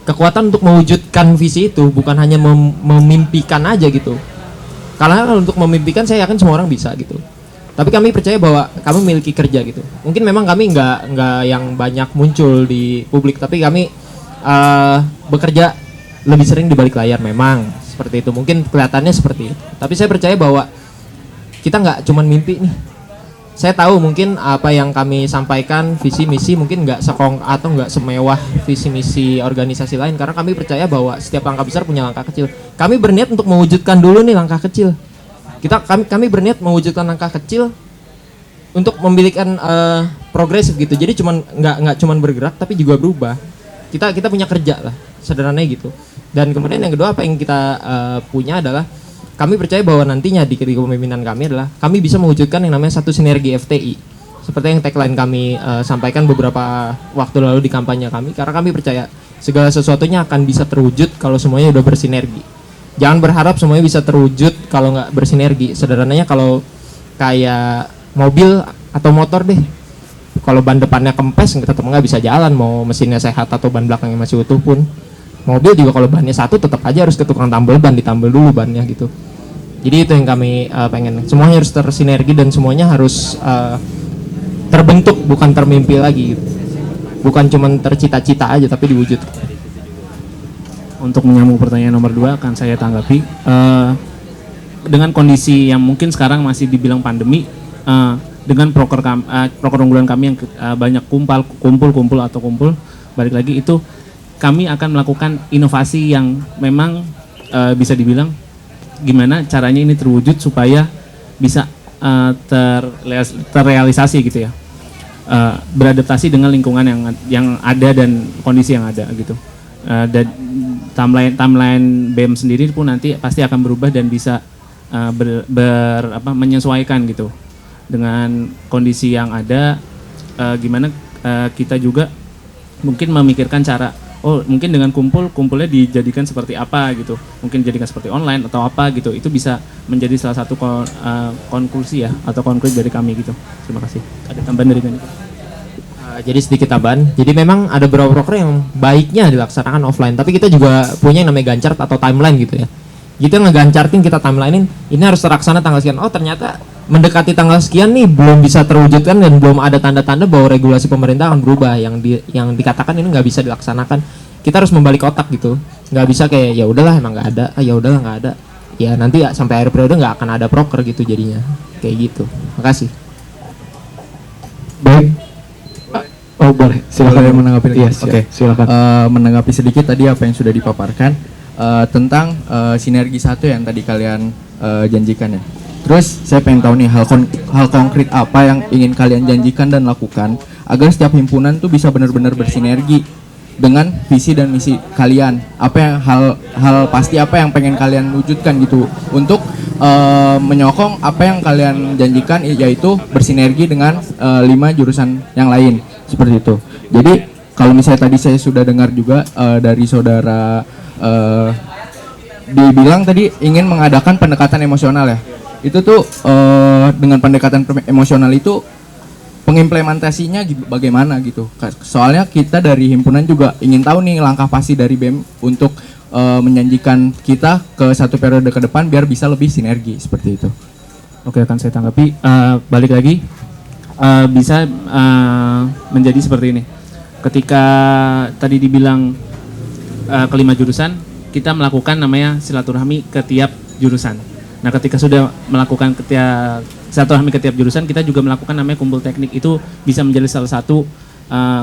kekuatan untuk mewujudkan visi itu, bukan hanya memimpikan aja gitu. Karena untuk memimpikan saya yakin semua orang bisa gitu. Tapi kami percaya bahwa kami memiliki kerja gitu. Mungkin memang kami nggak yang banyak muncul di publik, tapi kami bekerja lebih sering di balik layar memang seperti itu, mungkin kelihatannya seperti itu, tapi saya percaya bahwa kita nggak cuman mimpi nih. Saya tahu mungkin apa yang kami sampaikan visi misi mungkin nggak atau nggak semewah visi misi organisasi lain, karena kami percaya bahwa setiap langkah besar punya langkah kecil. Kami berniat untuk mewujudkan dulu nih langkah kecil. Kami berniat mewujudkan langkah kecil untuk memiliki progresif gitu. Jadi nggak cuman bergerak tapi juga berubah. Kita punya kerja lah, sederhananya gitu. Dan kemudian yang kedua apa yang kita punya adalah kami percaya bahwa nantinya di kepemimpinan kami adalah kami bisa mewujudkan yang namanya satu sinergi FTI. Seperti yang tagline kami sampaikan beberapa waktu lalu di kampanye kami, karena kami percaya segala sesuatunya akan bisa terwujud kalau semuanya udah bersinergi. Jangan berharap semuanya bisa terwujud kalau nggak bersinergi. Sederhananya kalau kayak mobil atau motor deh, kalau ban depannya kempes tetap nggak bisa jalan, mau mesinnya sehat atau ban belakangnya masih utuh pun. Mobil juga kalau bannya satu tetap aja harus ke tukang tambal ban, ditambal dulu bannya gitu. Jadi itu yang kami pengen. Semuanya harus tersinergi dan semuanya harus terbentuk, bukan termimpi lagi gitu. Bukan cuma tercita-cita aja tapi diwujud. Untuk menyambung pertanyaan nomor 2 akan saya tanggapi. Dengan kondisi yang mungkin sekarang masih dibilang pandemi, dengan proker unggulan kami yang banyak kumpul, balik lagi itu kami akan melakukan inovasi yang memang bisa dibilang gimana caranya ini terwujud supaya bisa terrealisasi gitu ya, beradaptasi dengan lingkungan yang ada dan kondisi yang ada gitu. Dan timeline BEM sendiri pun nanti pasti akan berubah dan bisa menyesuaikan gitu dengan kondisi yang ada. Gimana kita juga mungkin memikirkan cara, mungkin dengan kumpulnya dijadikan seperti apa gitu, mungkin dijadikan seperti online atau apa gitu. Itu bisa menjadi salah satu konklusi ya, atau konklusi dari kami gitu. Terima kasih. Ada tambahan dari kami? Jadi sedikit tambahan. Jadi memang ada beberapa proker yang baiknya dilaksanakan offline, tapi kita juga punya yang namanya gancar atau timeline gitu ya. Gitu ngegancartin, kita timelinein ini harus terlaksana tanggal sekian. Oh ternyata mendekati tanggal sekian nih belum bisa terwujudkan dan belum ada tanda-tanda bahwa regulasi pemerintah akan berubah, yang dikatakan ini nggak bisa dilaksanakan. Kita harus membalik otak gitu, nggak bisa kayak ya udahlah emang nggak ada, ya udahlah nggak ada, ya nanti ya sampai akhir periode nggak akan ada proker gitu jadinya kayak gitu. Makasih. Baik. Oh boleh, silakan. Boleh menanggapi. Yes, Oke, silakan. Menanggapi sedikit tadi apa yang sudah dipaparkan tentang sinergi satu yang tadi kalian janjikan ya. Terus saya pengen tahu nih hal konkret apa yang ingin kalian janjikan dan lakukan agar setiap himpunan tuh bisa benar-benar bersinergi dengan visi dan misi kalian. Apa yang hal pasti apa yang pengen kalian wujudkan gitu untuk menyokong apa yang kalian janjikan, yaitu bersinergi dengan 5 jurusan yang lain seperti itu. Jadi kalau misalnya tadi saya sudah dengar juga dari saudara dibilang tadi ingin mengadakan pendekatan emosional ya. Itu tuh dengan pendekatan emosional itu pengimplementasinya bagaimana gitu. Soalnya kita dari himpunan juga ingin tahu nih langkah pasti dari BEM untuk menjanjikan kita ke satu periode ke depan biar bisa lebih sinergi seperti itu. Oke, akan saya tanggapi. Balik lagi, bisa menjadi seperti ini. Ketika tadi dibilang kelima jurusan, kita melakukan namanya silaturahmi ke tiap jurusan. Nah, ketika sudah melakukan silaturahmi ke tiap jurusan, kita juga melakukan namanya kumpul teknik. Itu bisa menjadi salah satu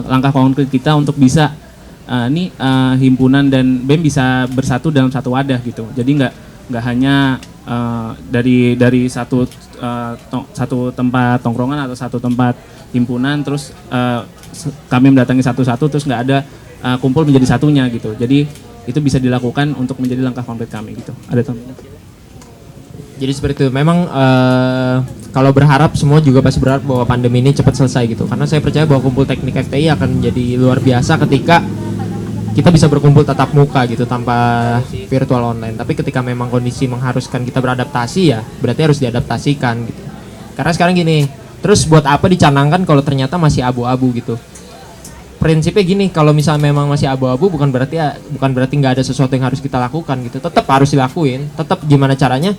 langkah konkret kita untuk bisa himpunan dan BEM bisa bersatu dalam satu wadah gitu. Jadi nggak hanya dari satu tempat tongkrongan atau satu tempat himpunan terus kami mendatangi satu-satu terus nggak ada kumpul menjadi satunya gitu. Jadi itu bisa dilakukan untuk menjadi langkah konkret kami gitu. Ada tambahan? Jadi seperti itu. Memang kalau berharap semua juga pasti berharap bahwa pandemi ini cepat selesai gitu. Karena saya percaya bahwa kumpul teknik FTI akan menjadi luar biasa ketika kita bisa berkumpul tatap muka gitu tanpa virtual online. Tapi ketika memang kondisi mengharuskan kita beradaptasi ya berarti harus diadaptasikan gitu. Karena sekarang gini, terus buat apa dicanangkan kalau ternyata masih abu-abu gitu. Prinsipnya gini, kalau misalnya memang masih abu-abu bukan berarti nggak ada sesuatu yang harus kita lakukan gitu. Tetap harus dilakuin. Tetap gimana caranya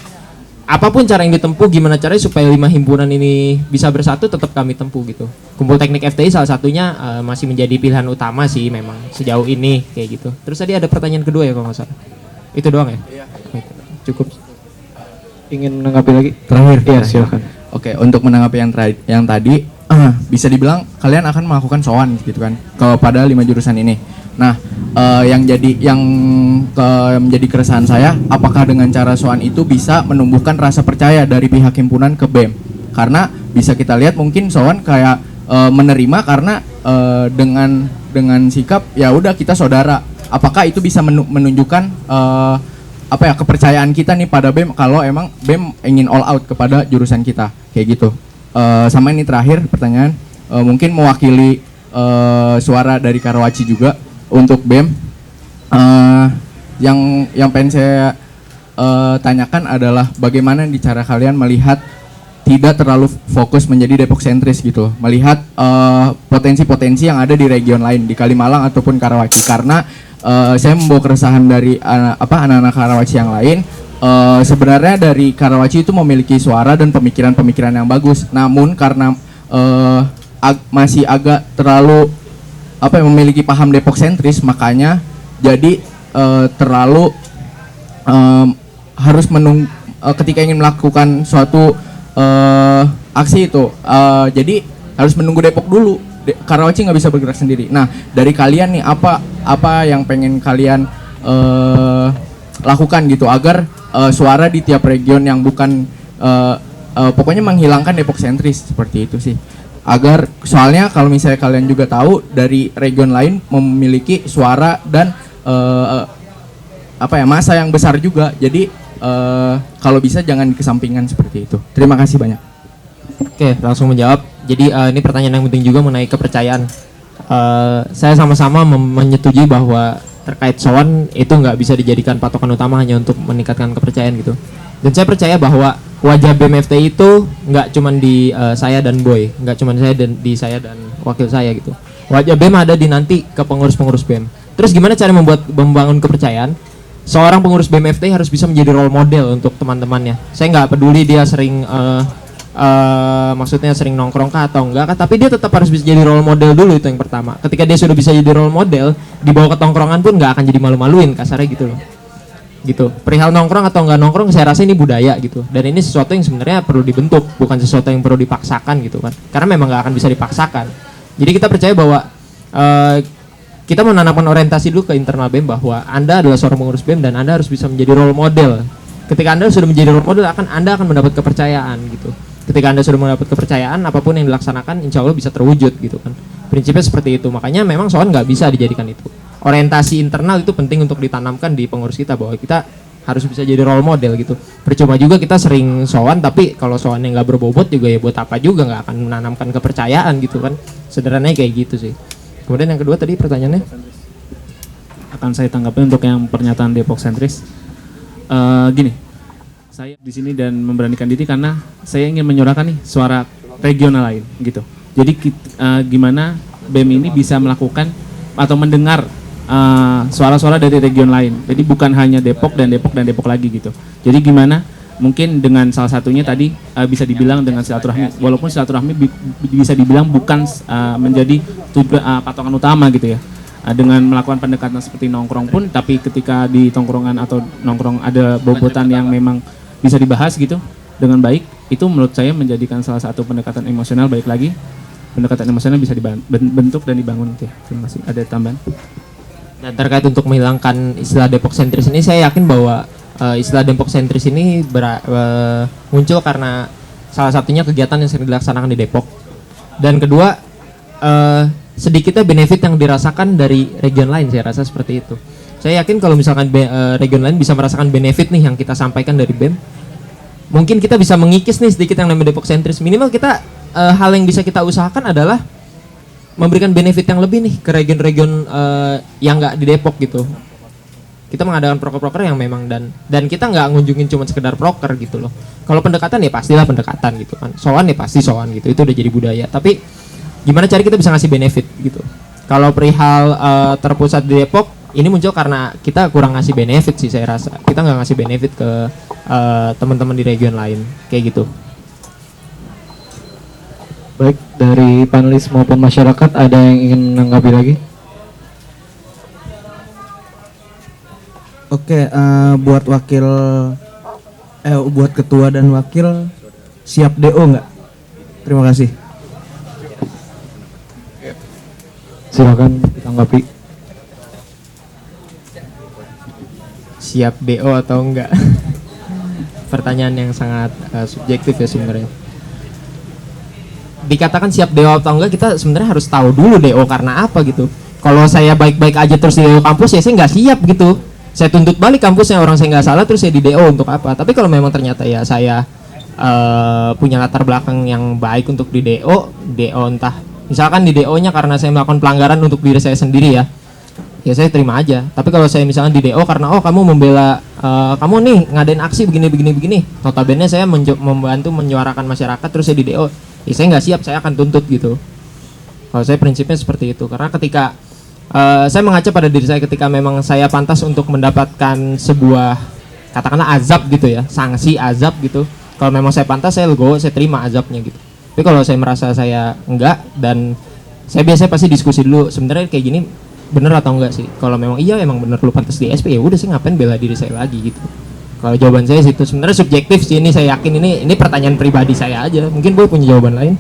apapun cara yang ditempuh, gimana caranya supaya 5 himpunan ini bisa bersatu, tetap kami tempuh gitu. Kumpul Teknik FTI salah satunya masih menjadi pilihan utama sih memang sejauh ini kayak gitu. Terus tadi ada pertanyaan kedua ya kalau nggak salah. Itu doang ya? Iya. Cukup. Ingin menanggapi lagi? Terakhir. Iya, silakan. Oke, untuk menanggapi yang tadi, bisa dibilang kalian akan melakukan sowan gitu kan kepada 5 jurusan ini. Nah, yang menjadi keresahan saya, apakah dengan cara sowan itu bisa menumbuhkan rasa percaya dari pihak himpunan ke BEM? Karena bisa kita lihat mungkin sowan kayak menerima karena dengan sikap ya udah kita saudara. Apakah itu bisa menunjukkan kepercayaan kita nih pada BEM kalau emang BEM ingin all out kepada jurusan kita kayak gitu. Sama ini terakhir pertanyaan, mungkin mewakili suara dari Karawaci juga untuk BEM. Yang pengen saya tanyakan adalah bagaimana di cara kalian melihat tidak terlalu fokus menjadi Depok sentris gitu, melihat potensi-potensi yang ada di region lain di Kalimalang ataupun Karawaci. Karena saya membawa keresahan dari anak-anak Karawaci yang lain. Sebenarnya dari Karawaci itu memiliki suara dan pemikiran-pemikiran yang bagus, namun karena masih agak terlalu memiliki paham Depok sentris, makanya jadi terlalu harus menunggu ketika ingin melakukan suatu aksi itu, jadi harus menunggu Depok dulu. Karawaci nggak bisa bergerak sendiri. Nah, dari kalian nih apa yang pengen kalian lakukan gitu agar suara di tiap region yang bukan pokoknya menghilangkan Depok sentris seperti itu sih. Agar soalnya kalau misalnya kalian juga tahu dari region lain memiliki suara dan masa yang besar juga. Jadi kalau bisa jangan dikesampingkan seperti itu. Terima kasih banyak. Oke, langsung menjawab. Jadi ini pertanyaan yang penting juga mengenai kepercayaan. Saya sama-sama menyetujui bahwa terkait sowan itu nggak bisa dijadikan patokan utama hanya untuk meningkatkan kepercayaan gitu. Dan saya percaya bahwa wajah BEM FTI itu nggak cuma di saya dan Boy, nggak cuma saya dan wakil saya gitu. Wajah BEM ada di nanti ke pengurus-pengurus BEM. Terus gimana cara membangun kepercayaan? Seorang pengurus BEM FTI harus bisa menjadi role model untuk teman-temannya. Saya nggak peduli dia sering maksudnya sering nongkrong kah atau enggak kah, tapi dia tetap harus bisa jadi role model dulu, itu yang pertama. Ketika dia sudah bisa jadi role model, dibawa ke tongkrongan pun nggak akan jadi malu-maluin, kasarnya gitu loh. Gitu. Perihal nongkrong atau enggak nongkrong, saya rasa ini budaya gitu. Dan ini sesuatu yang sebenarnya perlu dibentuk, bukan sesuatu yang perlu dipaksakan gitu kan. Karena memang nggak akan bisa dipaksakan. Jadi kita percaya bahwa kita menanamkan orientasi dulu ke internal BEM bahwa Anda adalah seorang pengurus BEM dan Anda harus bisa menjadi role model. Ketika Anda sudah menjadi role model, Anda akan mendapat kepercayaan gitu. Ketika Anda sudah mendapat kepercayaan, apapun yang dilaksanakan insya Allah bisa terwujud gitu kan. Prinsipnya seperti itu, makanya memang soal nggak bisa dijadikan itu. Orientasi internal itu penting untuk ditanamkan di pengurus kita, bahwa kita harus bisa jadi role model gitu. Percuma juga kita sering sowan, tapi kalau sowannya nggak berbobot juga ya buat apa juga, nggak akan menanamkan kepercayaan gitu kan. Sederhananya kayak gitu sih. Kemudian yang kedua tadi pertanyaannya? Akan saya tanggapi untuk yang pernyataan Depok sentris. Gini, saya di sini dan memberanikan diri karena saya ingin menyuarakan nih suara regional lain gitu. Jadi gimana BEM ini bisa melakukan atau mendengar suara-suara dari region lain. Jadi bukan hanya Depok dan Depok lagi gitu. Jadi gimana mungkin dengan salah satunya tadi bisa dibilang dengan silaturahmi, walaupun silaturahmi bisa dibilang bukan menjadi patokan utama gitu ya. Dengan melakukan pendekatan seperti nongkrong pun, tapi ketika di tongkrongan atau nongkrong ada bobotan yang memang bisa dibahas gitu dengan baik, itu menurut saya menjadikan salah satu pendekatan emosional. Baik lagi, pendekatan emosional bisa dibentuk dan dibangun gitu ya. Terima kasih. Ada tambahan? Dan terkait untuk menghilangkan istilah Depok sentris ini, saya yakin bahwa istilah Depok sentris ini muncul karena salah satunya kegiatan yang sering dilaksanakan di Depok, dan kedua sedikitnya benefit yang dirasakan dari region lain. Saya rasa seperti itu. Saya yakin kalau misalkan region lain bisa merasakan benefit nih yang kita sampaikan dari BEM, mungkin kita bisa mengikis nih sedikit yang namanya Depok sentris. Minimal kita hal yang bisa kita usahakan adalah memberikan benefit yang lebih nih ke region-region yang nggak di Depok gitu. Kita mengadakan proker-proker yang memang dan kita nggak ngunjungin cuma sekedar proker gitu loh. Kalau pendekatan ya pastilah pendekatan gitu kan. Sowan ya pasti sowan gitu. Itu udah jadi budaya. Tapi gimana cara kita bisa ngasih benefit gitu. Kalau perihal terpusat di Depok, ini muncul karena kita kurang ngasih benefit sih saya rasa. Kita nggak ngasih benefit ke teman-teman di region lain kayak gitu. Baik, dari panelis maupun masyarakat ada yang ingin menanggapi lagi? Oke, buat ketua dan wakil siap DO nggak? Terima kasih. Silakan ditanggapi. Siap DO atau enggak? Pertanyaan yang sangat subjektif ya sebenarnya. Dikatakan siap DO atau enggak, kita sebenarnya harus tahu dulu DO karena apa gitu. Kalau saya baik-baik aja terus di DO kampus, ya saya nggak siap gitu. Saya tuntut balik kampusnya, orang saya nggak salah terus saya di DO untuk apa. Tapi kalau memang ternyata ya saya punya latar belakang yang baik untuk di DO entah misalkan di DO-nya karena saya melakukan pelanggaran untuk diri saya sendiri ya saya terima aja. Tapi kalau saya misalkan di DO karena kamu membela kamu nih ngadain aksi begini, notabene saya membantu menyuarakan masyarakat terus saya di DO, ya saya nggak siap, saya akan tuntut gitu. Kalau saya prinsipnya seperti itu, karena ketika saya mengaca pada diri saya ketika memang saya pantas untuk mendapatkan sebuah katakanlah azab gitu ya, sanksi azab gitu. Kalau memang saya pantas, saya legowo, saya terima azabnya gitu. Tapi kalau saya merasa saya enggak, dan saya biasanya pasti diskusi dulu sebenarnya kayak gini bener atau enggak sih. Kalau memang iya emang bener lu pantas di SP, ya udah saya ngapain bela diri saya lagi gitu. Kalau jawaban saya situ sebenarnya subjektif sih, ini saya yakin ini pertanyaan pribadi saya aja. Mungkin Boy punya jawaban lain.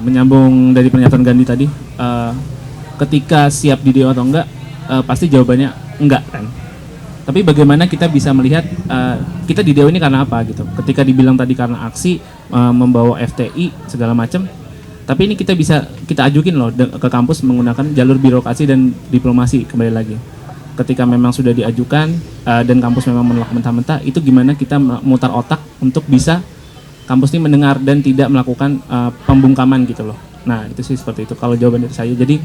Menyambung dari pernyataan Gandhi tadi, ketika siap di DO atau enggak, pasti jawabannya enggak kan. Tapi bagaimana kita bisa melihat kita di DO ini karena apa gitu. Ketika dibilang tadi karena aksi, membawa FTI segala macam, tapi ini kita ajukin loh ke kampus menggunakan jalur birokrasi dan diplomasi kembali lagi. Ketika memang sudah diajukan dan kampus memang menolak mentah-mentah, itu gimana kita memutar otak untuk bisa kampus ini mendengar dan tidak melakukan pembungkaman gitu loh. Nah itu sih seperti itu kalau jawaban dari saya. Jadi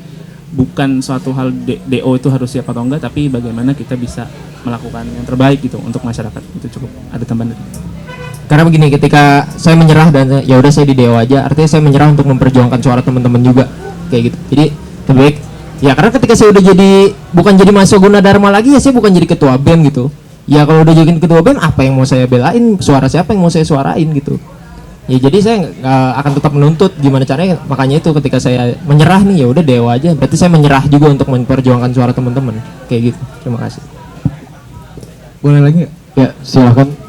bukan suatu hal DO itu harus siap atau enggak, tapi bagaimana kita bisa melakukan yang terbaik gitu untuk masyarakat. Itu cukup. Ada tambahan dari. Karena begini, ketika saya menyerah dan ya udah saya di DO aja, artinya saya menyerah untuk memperjuangkan suara teman-teman juga kayak gitu. Jadi terbaik ya, karena ketika saya udah bukan jadi mahasiswa Gunadarma lagi, ya saya bukan jadi ketua BEM gitu. Ya kalau udah jadi ketua BEM, apa yang mau saya belain, suara siapa yang mau saya suarain gitu. Ya jadi saya akan tetap menuntut gimana caranya. Makanya itu ketika saya menyerah nih, ya udah DO aja, berarti saya menyerah juga untuk memperjuangkan suara teman-teman kayak gitu. Terima kasih. Boleh lagi nggak? Ya, silakan.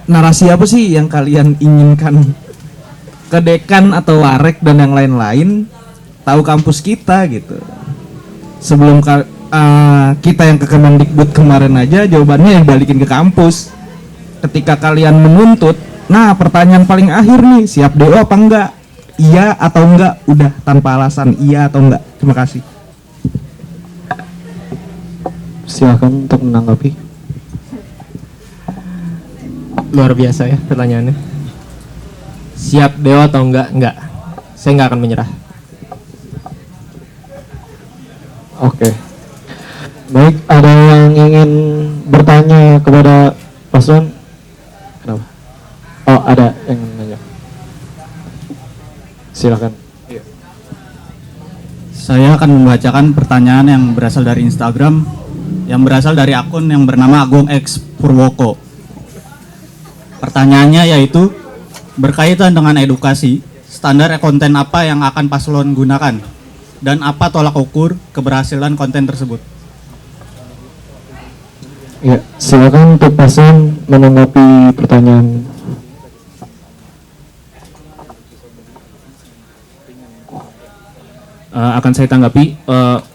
Narasi apa sih yang kalian inginkan ke dekan atau warek dan yang lain-lain tahu kampus kita gitu? Sebelum kita yang ke Kemendikbud kemarin aja jawabannya yang balikin ke kampus. Ketika kalian menuntut, nah pertanyaan paling akhir nih, siap DO apa enggak? Iya atau enggak? Udah tanpa alasan, iya atau enggak? Terima kasih. Silakan untuk menanggapi. Luar biasa ya pertanyaannya. Siap DO atau enggak? Enggak. Saya enggak akan menyerah. Oke. Baik, ada yang ingin bertanya kepada paslon? Kenapa? Oh, ada yang nanya. Silakan. Saya akan membacakan pertanyaan yang berasal dari Instagram, yang berasal dari akun yang bernama Agung X Purwoko. Pertanyaannya yaitu berkaitan dengan edukasi, standar konten apa yang akan paslon gunakan dan apa tolak ukur keberhasilan konten tersebut? Ya, silakan untuk paslon menanggapi pertanyaan. Akan saya tanggapi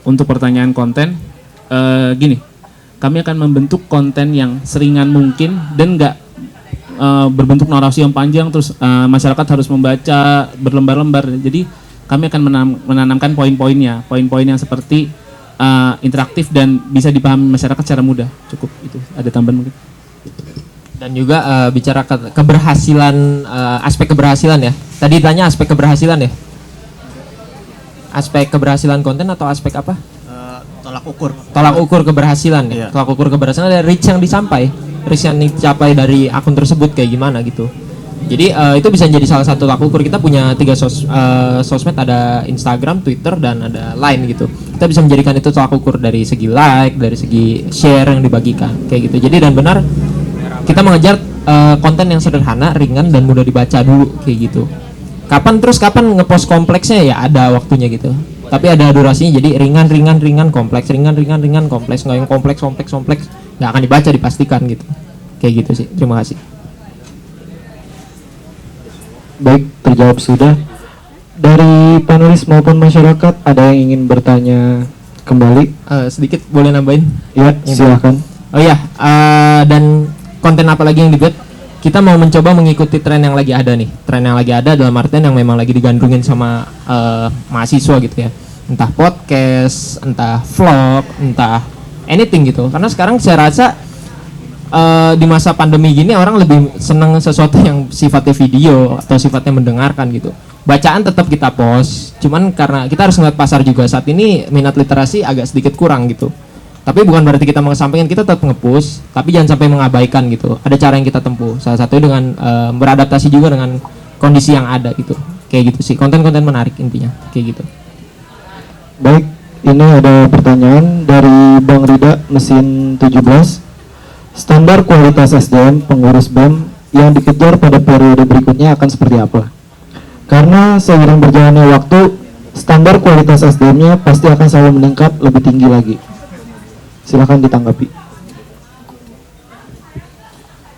untuk pertanyaan konten. Gini, kami akan membentuk konten yang seringan mungkin dan nggak berbentuk narasi yang panjang terus masyarakat harus membaca berlembar-lembar. Jadi kami akan menanamkan poin-poinnya, poin-poin yang seperti interaktif dan bisa dipahami masyarakat secara mudah. Cukup itu. Ada tambahan mungkin? Dan juga bicara keberhasilan, aspek keberhasilan ya. Tadi tanya aspek keberhasilan ya. Aspek keberhasilan konten atau aspek apa? Tolak ukur. Tolak ukur keberhasilan ya. Tolak ukur keberhasilan ada reach yang dicapai dari akun tersebut kayak gimana gitu. Jadi itu bisa jadi salah satu tolak ukur. Kita punya 3 sosmed, ada Instagram, Twitter, dan ada Line gitu. Kita bisa menjadikan itu tolak ukur dari segi like, dari segi share yang dibagikan kayak gitu. Jadi dan benar kita mengejar konten yang sederhana, ringan dan mudah dibaca dulu kayak gitu. Kapan ngepost kompleksnya ya ada waktunya gitu. Tapi ada durasinya, jadi ringan kompleks, kompleks, nggak yang kompleks nggak akan dibaca dipastikan gitu. Kayak gitu sih. Terima kasih. Baik, terjawab sudah. Dari panelis maupun masyarakat ada yang ingin bertanya kembali? Sedikit boleh nambahin? Ya, silakan. Oh ya, dan konten apa lagi yang dibuat? Kita mau mencoba mengikuti tren yang lagi ada nih. Tren yang lagi ada dalam artian yang memang lagi digandrungin sama mahasiswa gitu ya. Entah podcast, entah vlog, entah anything gitu. Karena sekarang saya rasa di masa pandemi gini orang lebih senang sesuatu yang sifatnya video atau sifatnya mendengarkan gitu. Bacaan tetap kita post, cuman karena kita harus ngeliat pasar juga. Saat ini minat literasi agak sedikit kurang gitu. Tapi bukan berarti kita mengesampingkan, kita tetap nge-push, tapi jangan sampai mengabaikan gitu. Ada cara yang kita tempuh. Salah satunya dengan beradaptasi juga dengan kondisi yang ada gitu. Kayak gitu sih. Konten-konten menarik intinya. Kayak gitu. Baik, ini ada pertanyaan dari Bang Rida Mesin 17. Standar kualitas SDM pengurus BEM yang dikejar pada periode berikutnya akan seperti apa? Karena seiring berjalannya waktu, standar kualitas SDM-nya pasti akan selalu meningkat lebih tinggi lagi. Silakan ditanggapi.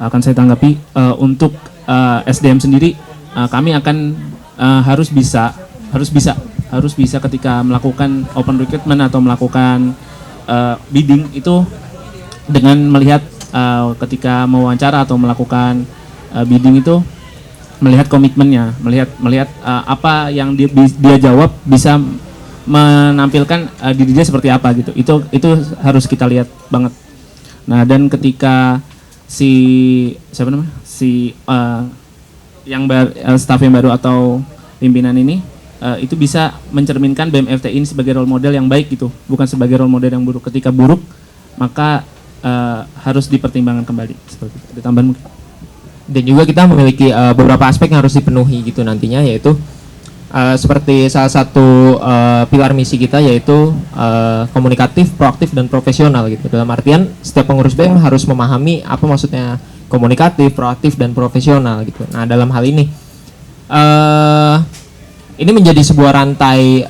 Akan saya tanggapi. Untuk SDM sendiri, kami akan harus bisa ketika melakukan open recruitment atau melakukan bidding itu dengan melihat ketika mewawancara atau melakukan bidding itu melihat komitmennya, melihat apa yang dia jawab bisa menampilkan diri dia seperti apa gitu. Itu harus kita lihat banget. Nah, dan ketika staf yang baru atau pimpinan ini itu bisa mencerminkan BMFT ini sebagai role model yang baik gitu, bukan sebagai role model yang buruk. Ketika buruk, maka harus dipertimbangkan kembali. Seperti itu. Ditambahan mungkin. Dan juga kita memiliki beberapa aspek yang harus dipenuhi gitu nantinya, yaitu seperti salah satu pilar misi kita yaitu komunikatif, proaktif, dan profesional gitu. Dalam artian setiap pengurus BEM harus memahami apa maksudnya komunikatif, proaktif, dan profesional gitu. Nah, dalam hal ini menjadi sebuah rantai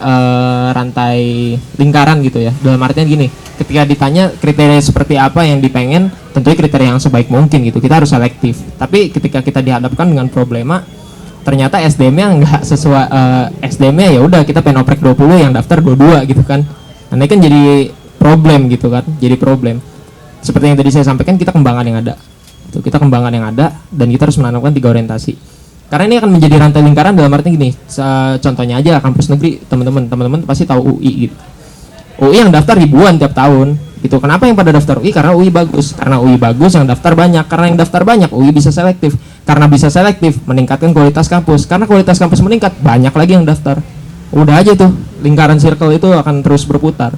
lingkaran gitu ya. Dalam artian gini, ketika ditanya kriteria seperti apa yang dipengen, tentunya kriteria yang sebaik mungkin gitu. Kita harus selektif. Tapi ketika kita dihadapkan dengan problema, ternyata SDM-nya nggak sesuai, SDM-nya ya udah kita pengen oprek 20 yang daftar 22 gitu kan. Nah, ini kan jadi problem gitu kan. Jadi problem. Seperti yang tadi saya sampaikan, kita kembangkan yang ada. Kita kembangkan yang ada dan kita harus menanamkan 3 orientasi. Karena ini akan menjadi rantai lingkaran dalam arti gini, contohnya aja kampus negeri, teman-teman pasti tahu UI gitu. UI yang daftar ribuan tiap tahun gitu. Kenapa yang pada daftar UI? Karena UI bagus. Karena UI bagus yang daftar banyak. Karena yang daftar banyak UI bisa selektif. Karena bisa selektif meningkatkan kualitas kampus. Karena kualitas kampus meningkat, banyak lagi yang daftar. Udah aja tuh, lingkaran circle itu akan terus berputar.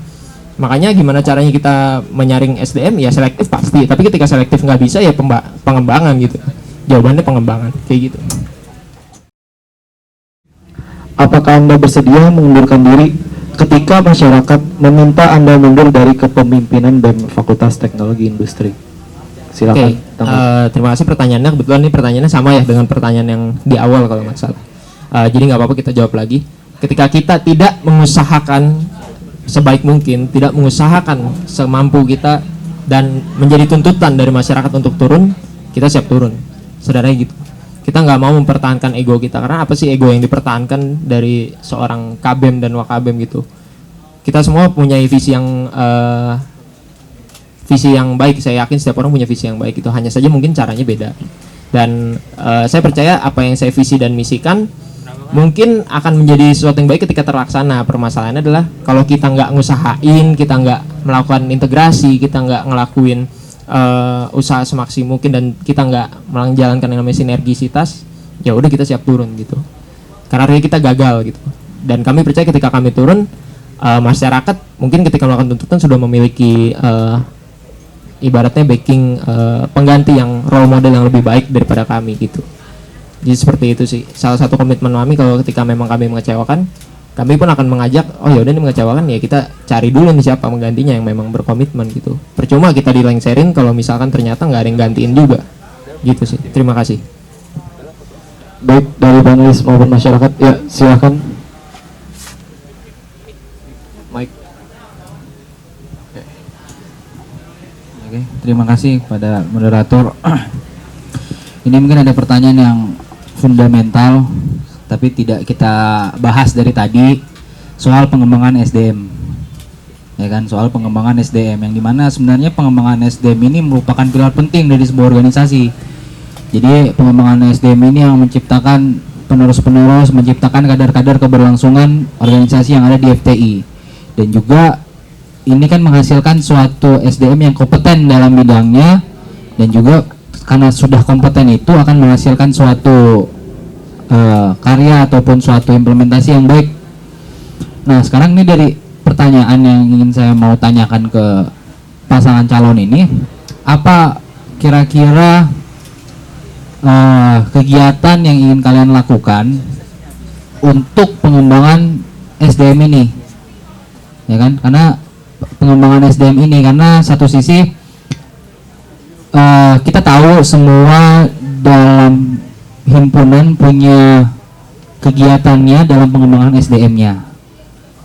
Makanya gimana caranya kita menyaring SDM? Ya selektif pasti. Tapi ketika selektif nggak bisa ya pengembangan gitu. Jawabannya pengembangan kayak gitu. Apakah Anda bersedia mengundurkan diri ketika masyarakat meminta Anda mundur dari kepemimpinan BEM Fakultas Teknologi Industri? Silakan. Terima kasih pertanyaannya. Kebetulan ini pertanyaannya sama ya dengan pertanyaan yang di awal kalau nggak salah. Jadi nggak apa-apa kita jawab lagi. Ketika kita tidak mengusahakan sebaik mungkin, tidak mengusahakan semampu kita dan menjadi tuntutan dari masyarakat untuk turun, kita siap turun. Sederhananya gitu. Kita nggak mau mempertahankan ego kita, karena apa sih ego yang dipertahankan dari seorang KBEM dan Wakabem gitu. Kita semua punya visi yang baik. Saya yakin setiap orang punya visi yang baik itu, hanya saja mungkin caranya beda. Dan saya percaya apa yang saya visi dan misikan mungkin akan menjadi sesuatu yang baik ketika terlaksana. Permasalahannya adalah kalau kita nggak ngusahain, kita nggak melakukan integrasi, kita nggak ngelakuin usaha semaksimal mungkin, dan kita nggak menjalankan yang namanya sinergisitas, ya udah kita siap turun gitu. Karena kita gagal gitu. Dan kami percaya ketika kami turun, masyarakat mungkin ketika melakukan tuntutan sudah memiliki ibaratnya backing pengganti yang role model yang lebih baik daripada kami gitu. Jadi seperti itu sih. Salah satu komitmen kami kalau ketika memang kami mengecewakan, kami pun akan mengajak, oh ya udah ini mengecewakan ya kita cari dulu nih siapa menggantinya yang memang berkomitmen gitu. Percuma kita dilengserin kalau misalkan ternyata nggak ada yang gantiin juga. Gitu sih. Terima kasih. Baik, dari panelis maupun masyarakat, ya silakan. Mike. Oke, terima kasih pada moderator. Ini mungkin ada pertanyaan yang fundamental tapi tidak kita bahas dari tadi, soal pengembangan SDM. Ya kan, soal pengembangan SDM yang dimana sebenarnya pengembangan SDM ini merupakan pilar penting dari sebuah organisasi. Jadi pengembangan SDM ini yang menciptakan penerus-penerus, menciptakan kadar-kadar keberlangsungan organisasi yang ada di FTI, dan juga ini kan menghasilkan suatu SDM yang kompeten dalam bidangnya, dan juga karena sudah kompeten itu akan menghasilkan suatu karya ataupun suatu implementasi yang baik. Nah, sekarang ini dari pertanyaan yang ingin saya mau tanyakan ke pasangan calon ini, apa kira-kira kegiatan yang ingin kalian lakukan untuk pengembangan SDM ini, ya kan? Karena pengembangan SDM ini, karena satu sisi kita tahu semua dalam himpunan punya kegiatannya dalam pengembangan SDM-nya,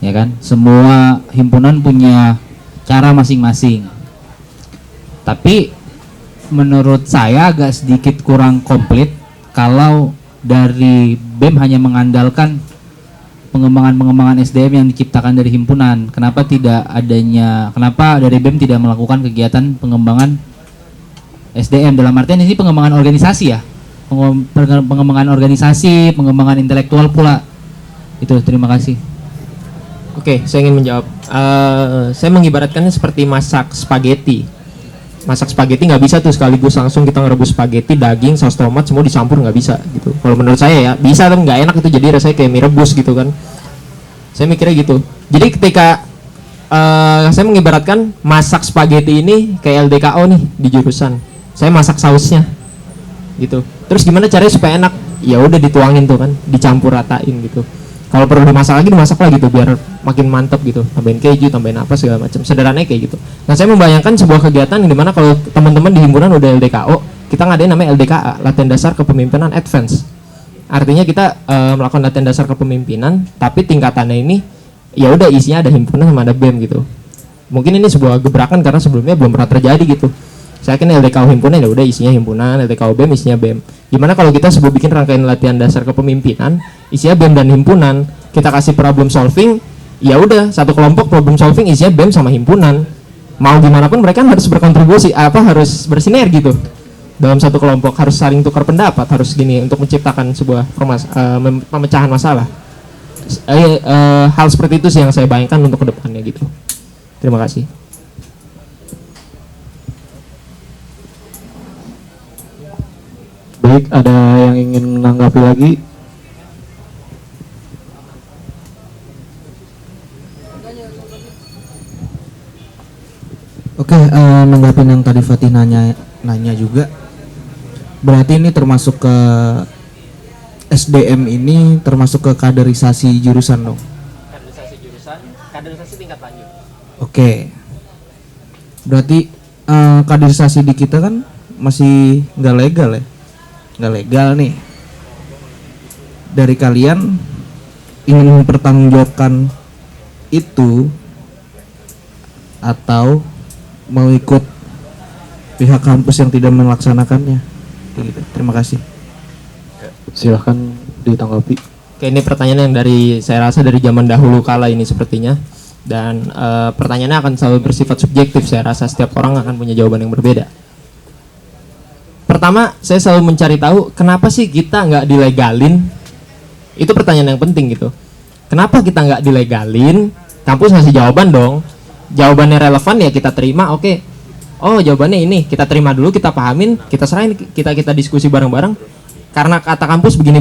ya kan? Semua himpunan punya cara masing-masing. Tapi menurut saya agak sedikit kurang komplit kalau dari BEM hanya mengandalkan pengembangan SDM yang diciptakan dari himpunan. Kenapa dari BEM tidak melakukan kegiatan pengembangan SDM dalam artian ini pengembangan organisasi ya? Pengembangan organisasi, pengembangan intelektual pula. Itu, terima kasih. Oke, saya ingin menjawab. Saya mengibaratkannya seperti masak spaghetti. Masak spaghetti nggak bisa tuh sekaligus langsung kita ngerebus spaghetti, daging, saus tomat semua dicampur, nggak bisa gitu. Kalau menurut saya ya bisa, tapi nggak enak itu, jadi rasanya kayak mie rebus gitu kan. Saya mikirnya gitu. Jadi ketika saya mengibaratkan masak spaghetti ini kayak LDKO nih di jurusan. Saya masak sausnya gitu. Terus gimana caranya supaya enak? Ya udah dituangin tuh kan, dicampur ratain gitu. Kalau perlu dimasak lagi tuh biar makin mantep gitu. Tambahin keju, tambahin apa segala macam. Sederhananya kayak gitu. Nah, saya membayangkan sebuah kegiatan di mana kalau teman-teman di himpunan udah LDKO, kita ngadain namanya LDKA, latihan dasar kepemimpinan advance. Artinya kita melakukan latihan dasar kepemimpinan, tapi tingkatannya ini ya udah isinya ada himpunan sama ada BEM gitu. Mungkin ini sebuah gebrakan karena sebelumnya belum pernah terjadi gitu. Saya kira LDKO himpunan ya udah isinya himpunan, LDKO BEM isinya BEM. Gimana kalau kita sebelum bikin rangkaian latihan dasar kepemimpinan, isinya BEM dan himpunan, kita kasih problem solving, ya udah satu kelompok problem solving isinya BEM sama himpunan. Mau gimana pun mereka harus berkontribusi, harus bersinergi gitu. Dalam satu kelompok harus saling tukar pendapat, harus gini untuk menciptakan sebuah pemecahan masalah. Hal seperti itu sih yang saya bayangkan untuk kedepannya gitu. Terima kasih. Baik, ada yang ingin menanggapi lagi? Oke, menanggapi yang tadi Fatih nanya juga, berarti ini termasuk ke SDM ini termasuk ke kaderisasi jurusan dong? Kaderisasi jurusan, kaderisasi tingkat lanjut. Oke, berarti kaderisasi di kita kan masih nggak legal ya? Nggak legal nih. Dari kalian ingin mempertanggungjawabkan itu atau mau ikut pihak kampus yang tidak melaksanakannya? Gitu. Terima kasih. Silahkan ditanggapi. Oke, ini pertanyaan yang saya rasa dari zaman dahulu kala ini sepertinya, dan pertanyaannya akan selalu bersifat subjektif. Saya rasa setiap orang akan punya jawaban yang berbeda. Pertama, saya selalu mencari tahu kenapa sih kita nggak dilegalin. Itu pertanyaan yang penting gitu. Kenapa kita nggak dilegalin? Kampus ngasih jawaban dong. Jawabannya relevan ya kita terima. Oke. Oh, jawabannya ini, kita terima dulu, kita pahamin, kita serahin, kita diskusi bareng-bareng. Karena kata kampus begini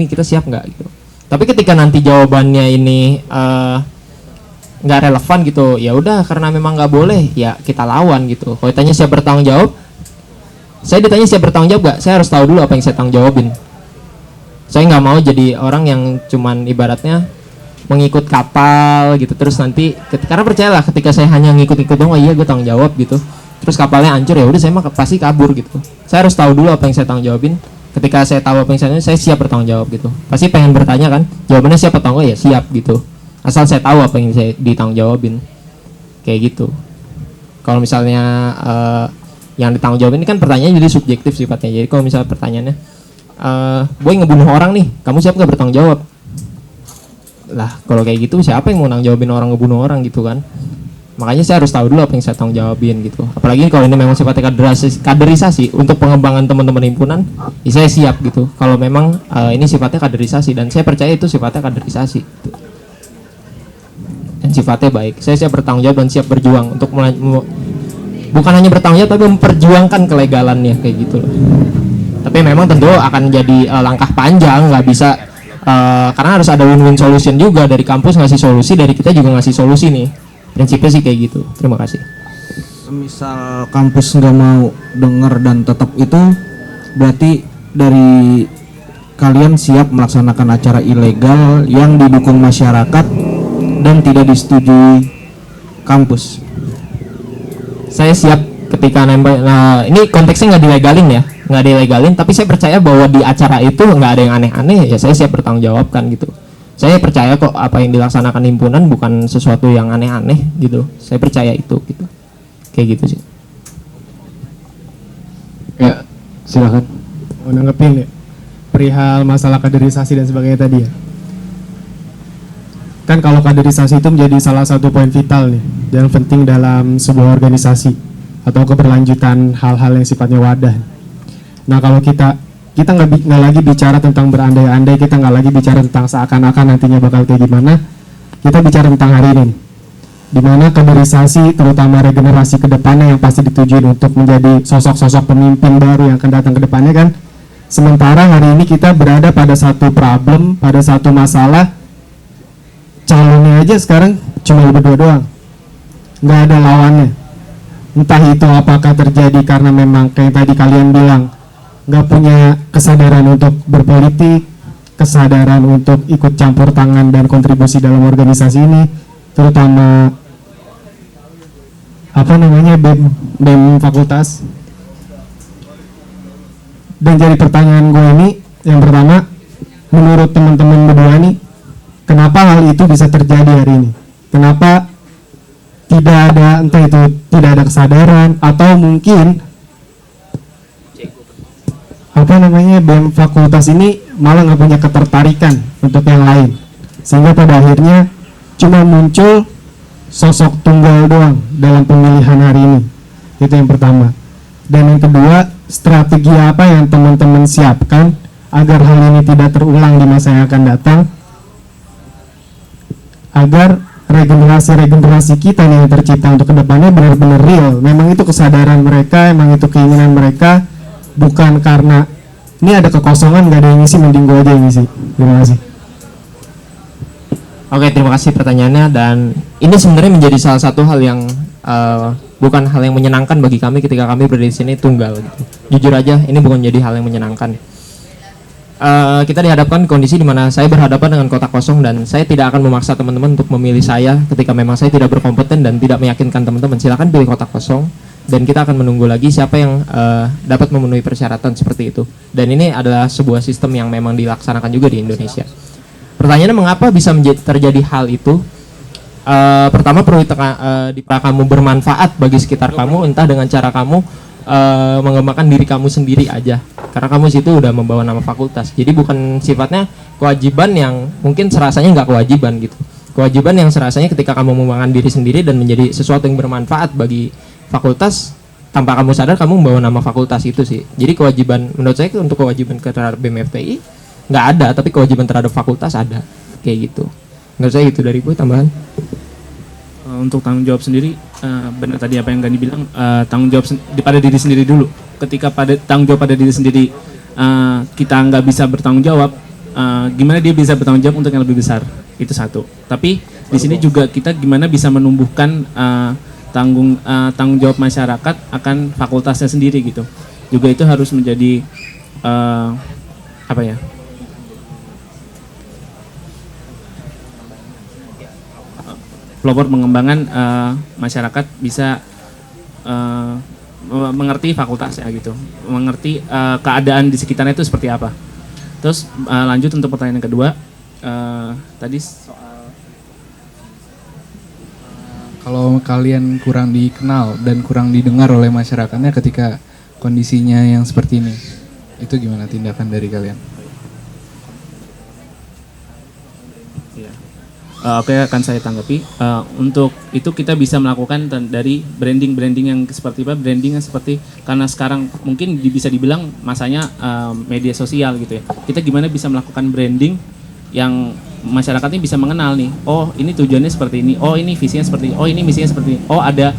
kita siap nggak gitu. Tapi ketika nanti jawabannya ini nggak relevan gitu, ya udah karena memang nggak boleh ya kita lawan gitu. Kalau ditanya siap bertanggung jawab, saya ditanya siap bertanggung jawab nggak? Saya harus tahu dulu apa yang saya tanggung jawabin. Saya nggak mau jadi orang yang cuman ibaratnya mengikut kapal gitu, terus nanti karena percayalah ketika saya hanya ngikut-ngikut dong, oh iya gue tanggung jawab gitu, terus kapalnya hancur, ya udah saya mah pasti kabur gitu. Saya harus tahu dulu apa yang saya tanggung jawabin. Ketika saya tahu apa yang saya siap bertanggung jawab gitu. Pasti pengen bertanya kan, jawabannya siap atau enggak, ya siap gitu. Asal saya tahu apa yang saya ditanggung jawabin. Kayak gitu. Kalau misalnya yang ditanggung jawab ini kan pertanyaannya jadi subjektif sifatnya. Jadi kalau misalnya pertanyaannya, boy ngebunuh orang nih, kamu siap nggak bertanggung jawab? Lah kalau kayak gitu siapa yang mau nanggung jawabin orang ngebunuh orang gitu kan? Makanya saya harus tahu dulu apa yang saya tanggung jawabin gitu. Apalagi kalau ini memang sifatnya kaderisasi untuk pengembangan teman-teman himpunan, ya saya siap gitu. Kalau memang ini sifatnya kaderisasi, dan saya percaya itu sifatnya kaderisasi gitu. Dan sifatnya baik. Saya siap bertanggung jawab dan siap berjuang untuk bukan hanya bertanggung jawab tapi memperjuangkan kelegalannya kayak gitu loh. Tapi memang tentu akan jadi langkah panjang, nggak bisa karena harus ada win-win solution juga, dari kampus ngasih solusi, dari kita juga ngasih solusi nih. Prinsipnya sih kayak gitu. Terima kasih. Misal kampus nggak mau dengar dan tetap itu, berarti dari kalian siap melaksanakan acara ilegal yang didukung masyarakat dan tidak disetujui kampus. Saya siap ketika nempel. Nah, ini konteksnya nggak dilegalin ya, nggak dilegalin. Tapi saya percaya bahwa di acara itu nggak ada yang aneh-aneh. Ya saya siap bertanggung jawabkan gitu. Saya percaya kok apa yang dilaksanakan himpunan bukan sesuatu yang aneh-aneh gitu. Saya percaya itu gitu. Kayak gitu sih. Ya, silakan. Mau nanggepin ya perihal masalah kaderisasi dan sebagainya tadi ya. Kan kalau kaderisasi itu menjadi salah satu poin vital nih yang penting dalam sebuah organisasi atau keberlanjutan hal-hal yang sifatnya wadah. Nah kalau kita nggak lagi bicara tentang berandai-andai, kita nggak lagi bicara tentang seakan-akan nantinya bakal kayak gimana, kita bicara tentang hari ini, dimana kaderisasi terutama regenerasi kedepannya yang pasti ditujuin untuk menjadi sosok-sosok pemimpin baru yang akan datang ke depannya kan. Sementara hari ini kita berada pada satu problem, pada satu masalah, calonnya aja sekarang cuma berdua doang, nggak ada lawannya. Entah itu apakah terjadi karena memang kayak tadi kalian bilang nggak punya kesadaran untuk berpolitik, kesadaran untuk ikut campur tangan dan kontribusi dalam organisasi ini, terutama BEM fakultas. Dan jadi pertanyaan gue ini, yang pertama, menurut teman-teman berdua ini, kenapa hal itu bisa terjadi hari ini? Kenapa tidak ada, entah itu tidak ada kesadaran, atau mungkin BEM fakultas ini malah nggak punya ketertarikan untuk yang lain, sehingga pada akhirnya cuma muncul sosok tunggal doang dalam pemilihan hari ini. Itu yang pertama. Dan yang kedua, strategi apa yang teman-teman siapkan agar hal ini tidak terulang di masa yang akan datang, agar regenerasi kita nih yang tercipta untuk kedepannya benar-benar real. Memang itu kesadaran mereka, memang itu keinginan mereka, bukan karena ini ada kekosongan gak ada yang ngisi, mending gue aja yang ngisi. Terima kasih. Oke, terima kasih pertanyaannya, dan ini sebenarnya menjadi salah satu hal yang bukan hal yang menyenangkan bagi kami ketika kami berada di sini tunggal gitu. Jujur aja, ini bukan jadi hal yang menyenangkan. Kita dihadapkan kondisi di mana saya berhadapan dengan kotak kosong, dan saya tidak akan memaksa teman-teman untuk memilih saya ketika memang saya tidak berkompeten dan tidak meyakinkan teman-teman. Silakan pilih kotak kosong, dan kita akan menunggu lagi siapa yang dapat memenuhi persyaratan seperti itu. Dan ini adalah sebuah sistem yang memang dilaksanakan juga di Indonesia. Pertanyaannya, mengapa bisa terjadi hal itu? Pertama, perlu kamu bermanfaat bagi sekitar kamu, entah dengan cara kamu mengembangkan diri kamu sendiri aja, karena kamu situ udah membawa nama fakultas. Jadi bukan sifatnya kewajiban yang mungkin serasanya nggak kewajiban gitu. Kewajiban yang serasanya ketika kamu mengembangkan diri sendiri dan menjadi sesuatu yang bermanfaat bagi fakultas, tanpa kamu sadar kamu membawa nama fakultas itu sih. Jadi kewajiban, menurut saya untuk kewajiban terhadap BMFTI nggak ada, tapi kewajiban terhadap fakultas ada, kayak gitu. Menurut saya itu. Dari gue tambahan. Untuk tanggung jawab sendiri, benar tadi apa yang Gani bilang, tanggung jawab pada diri sendiri dulu. Ketika tanggung jawab pada diri sendiri kita nggak bisa bertanggung jawab, gimana dia bisa bertanggung jawab untuk yang lebih besar? Itu satu. Tapi di sini juga kita gimana bisa menumbuhkan tanggung jawab masyarakat akan fakultasnya sendiri gitu. Juga itu harus menjadi pelopor pengembangan masyarakat bisa mengerti fakultasnya gitu, mengerti keadaan di sekitarnya itu seperti apa. Terus lanjut untuk pertanyaan yang kedua, tadi soal kalau kalian kurang dikenal dan kurang didengar oleh masyarakatnya ketika kondisinya yang seperti ini, itu gimana tindakan dari kalian? Oke, akan saya tanggapi. Untuk itu kita bisa melakukan dari branding yang seperti apa? Branding yang seperti, karena sekarang mungkin bisa dibilang masanya media sosial gitu ya. Kita gimana bisa melakukan branding yang masyarakat ini bisa mengenal nih. Oh, ini tujuannya seperti ini. Oh, ini visinya seperti ini. Oh, ini misinya seperti ini. Oh, ada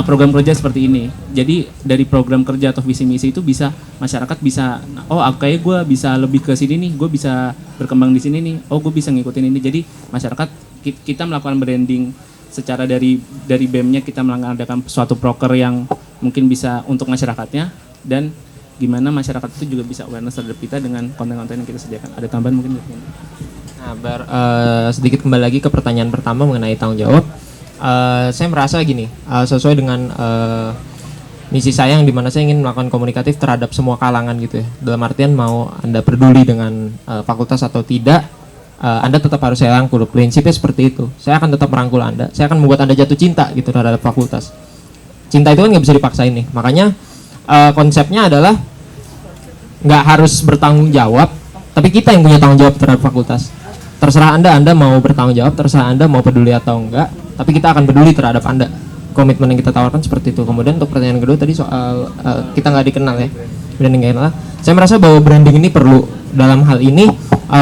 program kerja seperti ini. Jadi dari program kerja atau visi misi itu bisa masyarakat bisa, oh kayak gue bisa lebih ke sini nih, gue bisa berkembang di sini nih, oh gue bisa ngikutin ini. Jadi masyarakat kita melakukan branding secara dari BEM-nya, kita mengadakan suatu proker yang mungkin bisa untuk masyarakatnya, dan gimana masyarakat itu juga bisa awareness terhadap kita dengan konten-konten yang kita sediakan. Ada tambahan mungkin? Nah, sedikit kembali lagi ke pertanyaan pertama mengenai tanggung jawab. Saya merasa gini, sesuai dengan misi saya yang dimana saya ingin melakukan komunikatif terhadap semua kalangan gitu ya. Dalam artian mau Anda peduli dengan fakultas atau tidak, Anda tetap harus saya rangkul. Prinsipnya seperti itu. Saya akan tetap merangkul Anda. Saya akan membuat Anda jatuh cinta gitu terhadap fakultas. Cinta itu kan nggak bisa dipaksain nih. Makanya konsepnya adalah nggak harus bertanggung jawab, tapi kita yang punya tanggung jawab terhadap fakultas. Terserah Anda mau bertanggung jawab, terserah Anda mau peduli atau enggak, tapi kita akan peduli terhadap Anda. Komitmen yang kita tawarkan seperti itu. Kemudian untuk pertanyaan kedua tadi soal kita nggak dikenal ya, branding nggak dikenal. Saya merasa bahwa branding ini perlu dalam hal ini,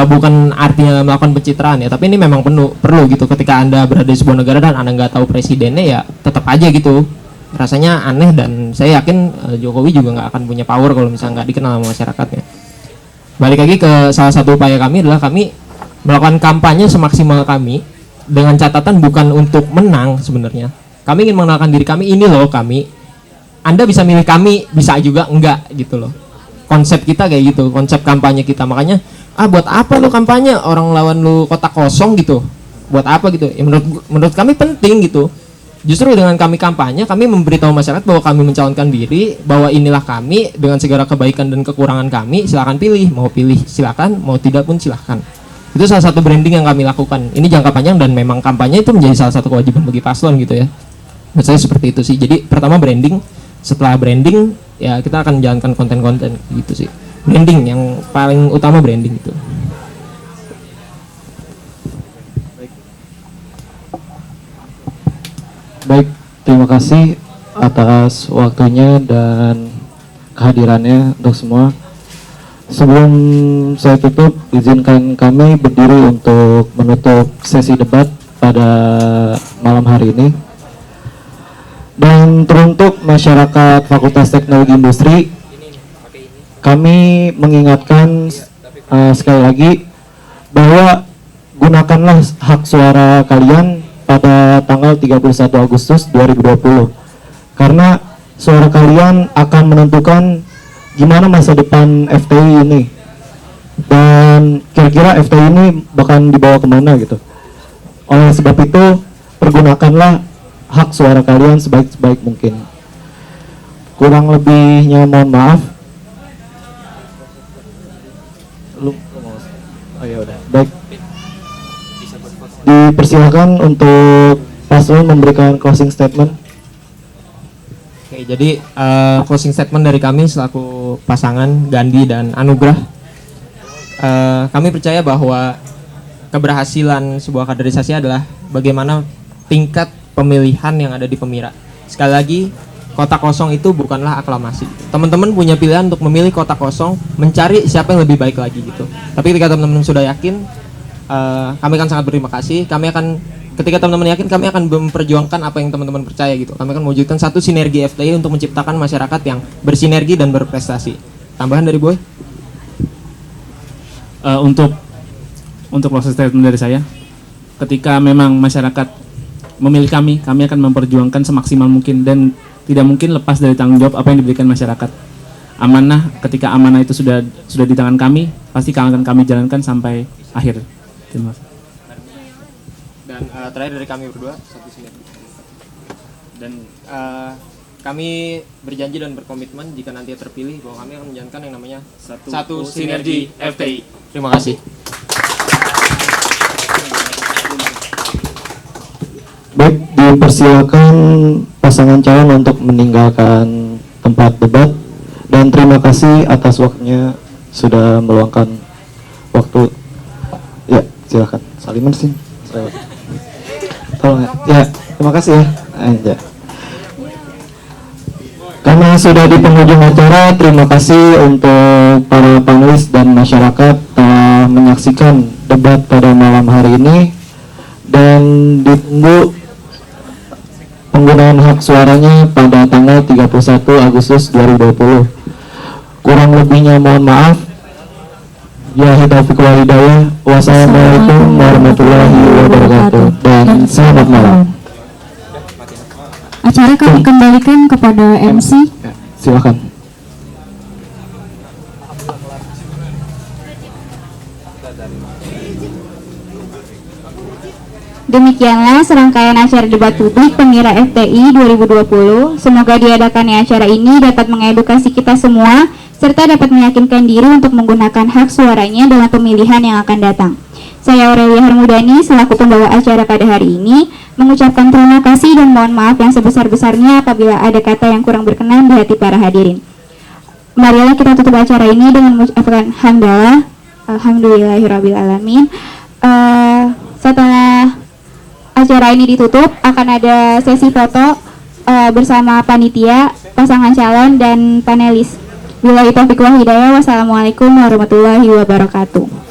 bukan artinya melakukan pencitraan ya, tapi ini memang perlu gitu. Ketika Anda berada di sebuah negara dan Anda nggak tahu presidennya, ya tetap aja gitu. Rasanya aneh, dan saya yakin Jokowi juga nggak akan punya power kalau misalnya nggak dikenal sama masyarakatnya. Balik lagi ke salah satu upaya kami adalah kami melakukan kampanye semaksimal kami, dengan catatan bukan untuk menang sebenarnya. Kami ingin mengenalkan diri kami, ini loh kami. Anda bisa milih kami, bisa juga enggak gitu loh. Konsep kita kayak gitu, konsep kampanye kita. Makanya, buat apa lo kampanye? Orang lawan lo kotak kosong gitu. Buat apa gitu? Ya menurut kami penting gitu. Justru dengan kami kampanye, kami memberitahu masyarakat bahwa kami mencalonkan diri, bahwa inilah kami dengan segala kebaikan dan kekurangan kami. Silakan pilih, mau pilih silakan, mau tidak pun silakan. Itu salah satu branding yang kami lakukan. Ini jangka panjang dan memang kampanye itu menjadi salah satu kewajiban bagi paslon gitu ya. Menurut saya seperti itu sih. Jadi pertama branding, setelah branding ya kita akan menjalankan konten-konten gitu sih. Branding yang paling utama, branding itu. Baik, terima kasih atas waktunya dan kehadirannya untuk semua. Sebelum saya tutup, izinkan kami berdiri untuk menutup sesi debat pada malam hari ini. Dan teruntuk masyarakat Fakultas Teknologi Industri, kami mengingatkan sekali lagi bahwa gunakanlah hak suara kalian pada tanggal 31 Agustus 2020. Karena suara kalian akan menentukan gimana masa depan FTI ini, dan kira-kira FTI ini bakal dibawa kemana gitu. Oleh sebab itu, pergunakanlah hak suara kalian sebaik-baik mungkin. Kurang lebihnya mohon maaf. Oh ya udah. Baik. Dipersilakan untuk paslon memberikan closing statement. Oke, jadi closing statement dari kami selaku pasangan Gandhi dan Anugrah. Kami percaya bahwa keberhasilan sebuah kaderisasi adalah bagaimana tingkat pemilihan yang ada di Pemira. Sekali lagi, kotak kosong itu bukanlah aklamasi. Teman-teman punya pilihan untuk memilih kotak kosong, mencari siapa yang lebih baik lagi gitu. Tapi ketika teman-teman sudah yakin, kami akan sangat berterima kasih. Ketika teman-teman yakin, kami akan memperjuangkan apa yang teman-teman percaya gitu. Kami akan mewujudkan satu sinergi FTI untuk menciptakan masyarakat yang bersinergi dan berprestasi. Tambahan dari Boy? Untuk proses statement dari saya, ketika memang masyarakat memilih kami akan memperjuangkan semaksimal mungkin dan tidak mungkin lepas dari tanggung jawab apa yang diberikan masyarakat. Amanah, ketika amanah itu sudah di tangan kami, pasti akan kami jalankan sampai akhir. Terima kasih. Dan terakhir dari kami berdua, satu sinergi. Dan kami berjanji dan berkomitmen jika nanti terpilih bahwa kami akan menjalankan yang namanya satu sinergi FTI. Terima kasih. Baik, dipersilakan pasangan calon untuk meninggalkan tempat debat dan terima kasih atas waktunya sudah meluangkan waktu. Ya, silakan. Saliman sih. Tolong ya. Terima kasih ya. Anja. Karena sudah di penghujung acara, terima kasih untuk para panelis dan masyarakat telah menyaksikan debat pada malam hari ini dan ditunggu penggunaan hak suaranya pada tanggal 31 Agustus 2020. Kurang lebihnya mohon maaf. Ya, taufiq wal hidayah. Wassalamualaikum warahmatullahi wabarakatuh dan selamat malam. Acara kami kembalikan kepada MC. Silakan. Demikianlah serangkaian acara debat publik Pemira FTI 2020. Semoga diadakannya acara ini dapat mengedukasi kita semua serta dapat meyakinkan diri untuk menggunakan hak suaranya dalam pemilihan yang akan datang. Saya Aurelia Harmudani selaku pembawa acara pada hari ini mengucapkan terima kasih dan mohon maaf yang sebesar-besarnya apabila ada kata yang kurang berkenan di hati para hadirin. Marilah kita tutup acara ini dengan mengucapkan hamdalah, alhamdulillahirrabbilalamin. Setelah acara ini ditutup, akan ada sesi foto bersama panitia, pasangan calon, dan panelis. Billahi taufiq wal hidayah. Wassalamualaikum warahmatullahi wabarakatuh.